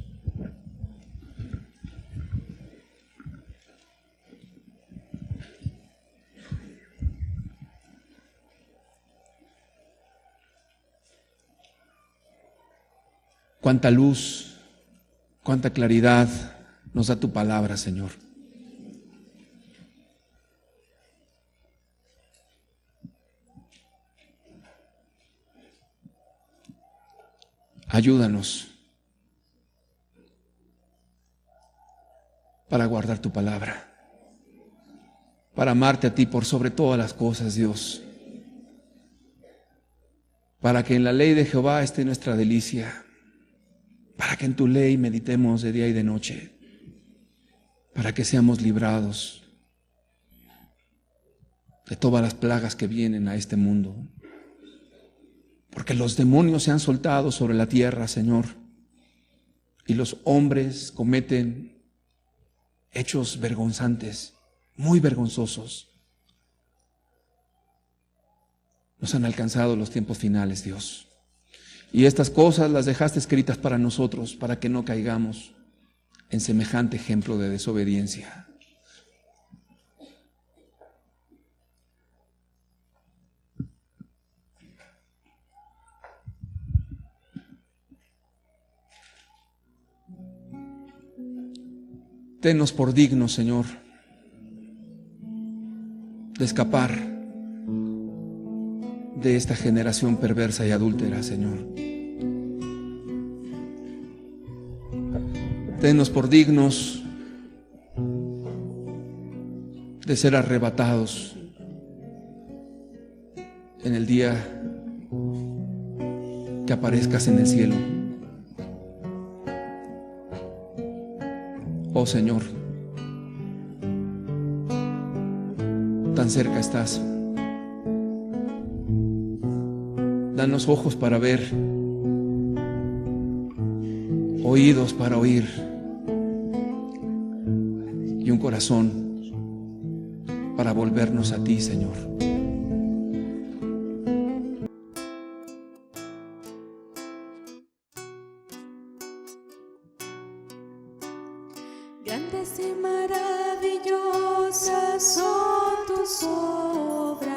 Cuánta luz, cuánta claridad nos da tu palabra, Señor. Ayúdanos para guardar tu palabra, para amarte a ti por sobre todas las cosas, Dios, para que en la ley de Jehová esté nuestra delicia, para que en tu ley meditemos de día y de noche, para que seamos librados de todas las plagas que vienen a este mundo. Porque los demonios se han soltado sobre la tierra, Señor, y los hombres cometen hechos vergonzantes, muy vergonzosos. Nos han alcanzado los tiempos finales, Dios. Y estas cosas las dejaste escritas para nosotros, para que no caigamos en semejante ejemplo de desobediencia. Tennos por dignos, Señor, de escapar de esta generación perversa y adúltera, Señor. Tennos por dignos de ser arrebatados en el día que aparezcas en el cielo. Oh Señor, tan cerca estás. Danos ojos para ver, oídos para oír y un corazón para volvernos a ti, Señor. Grandes y maravillosas son tus obras,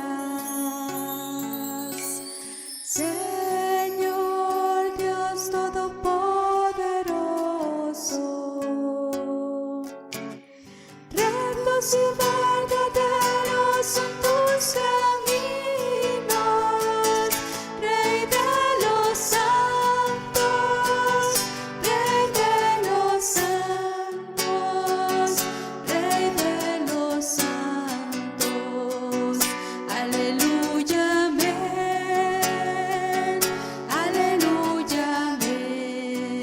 Señor Dios Todopoderoso. Rectos y verdaderos son tus caminos, Rey de los santos, Rey de los santos, Rey de los santos. Aleluya, amén. Aleluya, amén.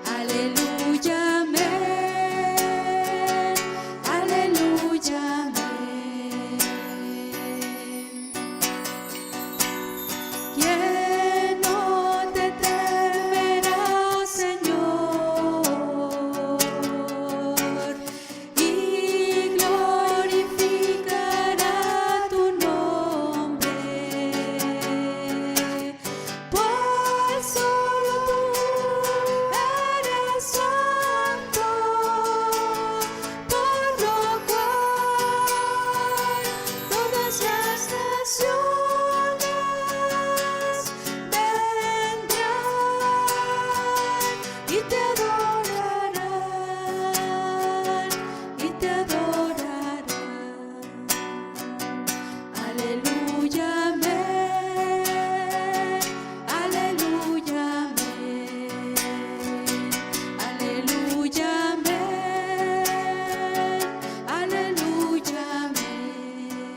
Aleluya, amén. Aleluya, amén. ¿Quién no te temerá, Señor? Y glorificará tu nombre, pues solo tú eres santo, por lo cual todas las naciones vendrán y te adorarán, y te adorarán. Aleluya, amén. Aleluya, amén. Aleluya, amén. Aleluya, amén.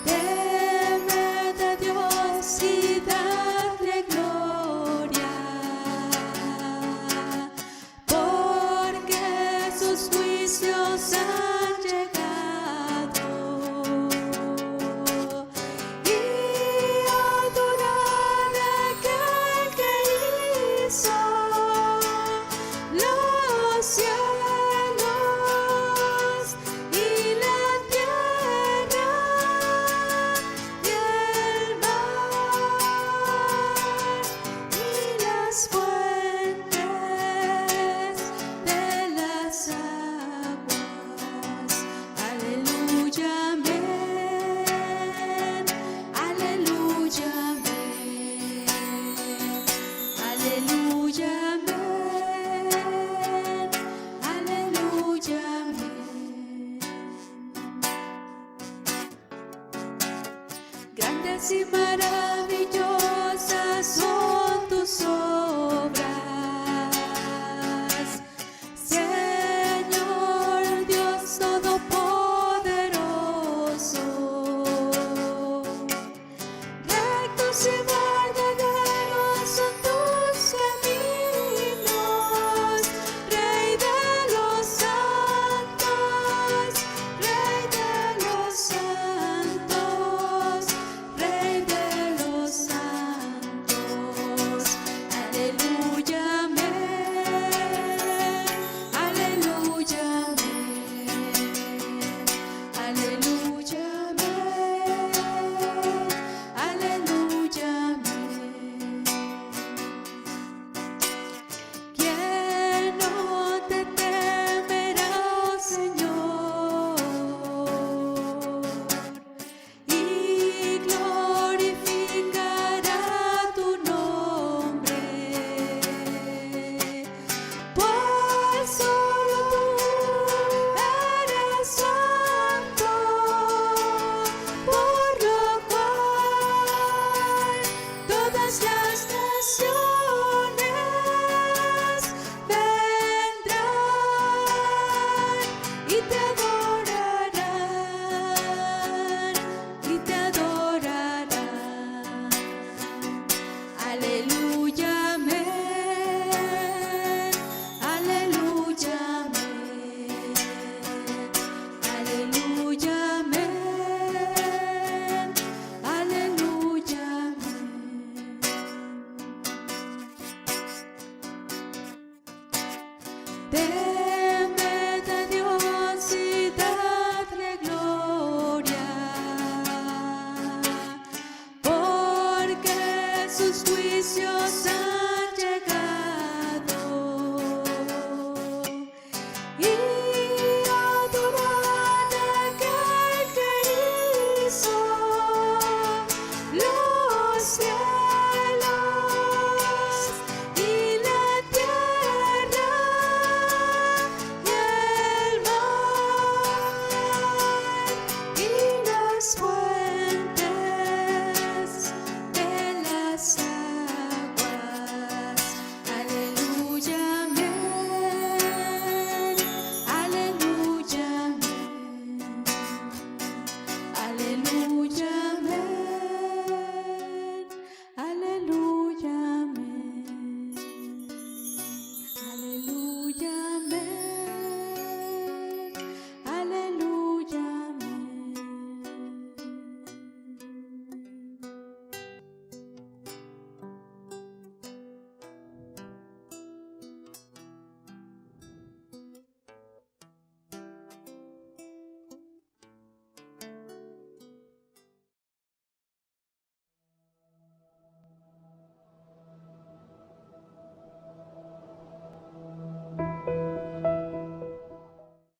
Temed a Dios y dadle gloria, porque sus juicios han llegado. Y adorad a aquel que hizo los cielos y la tierra y el mar y las fuentes de las aguas. Aleluya, amén. Aleluya, amén. Aleluya, amén. Aleluya, amén. Grandes y maravillosas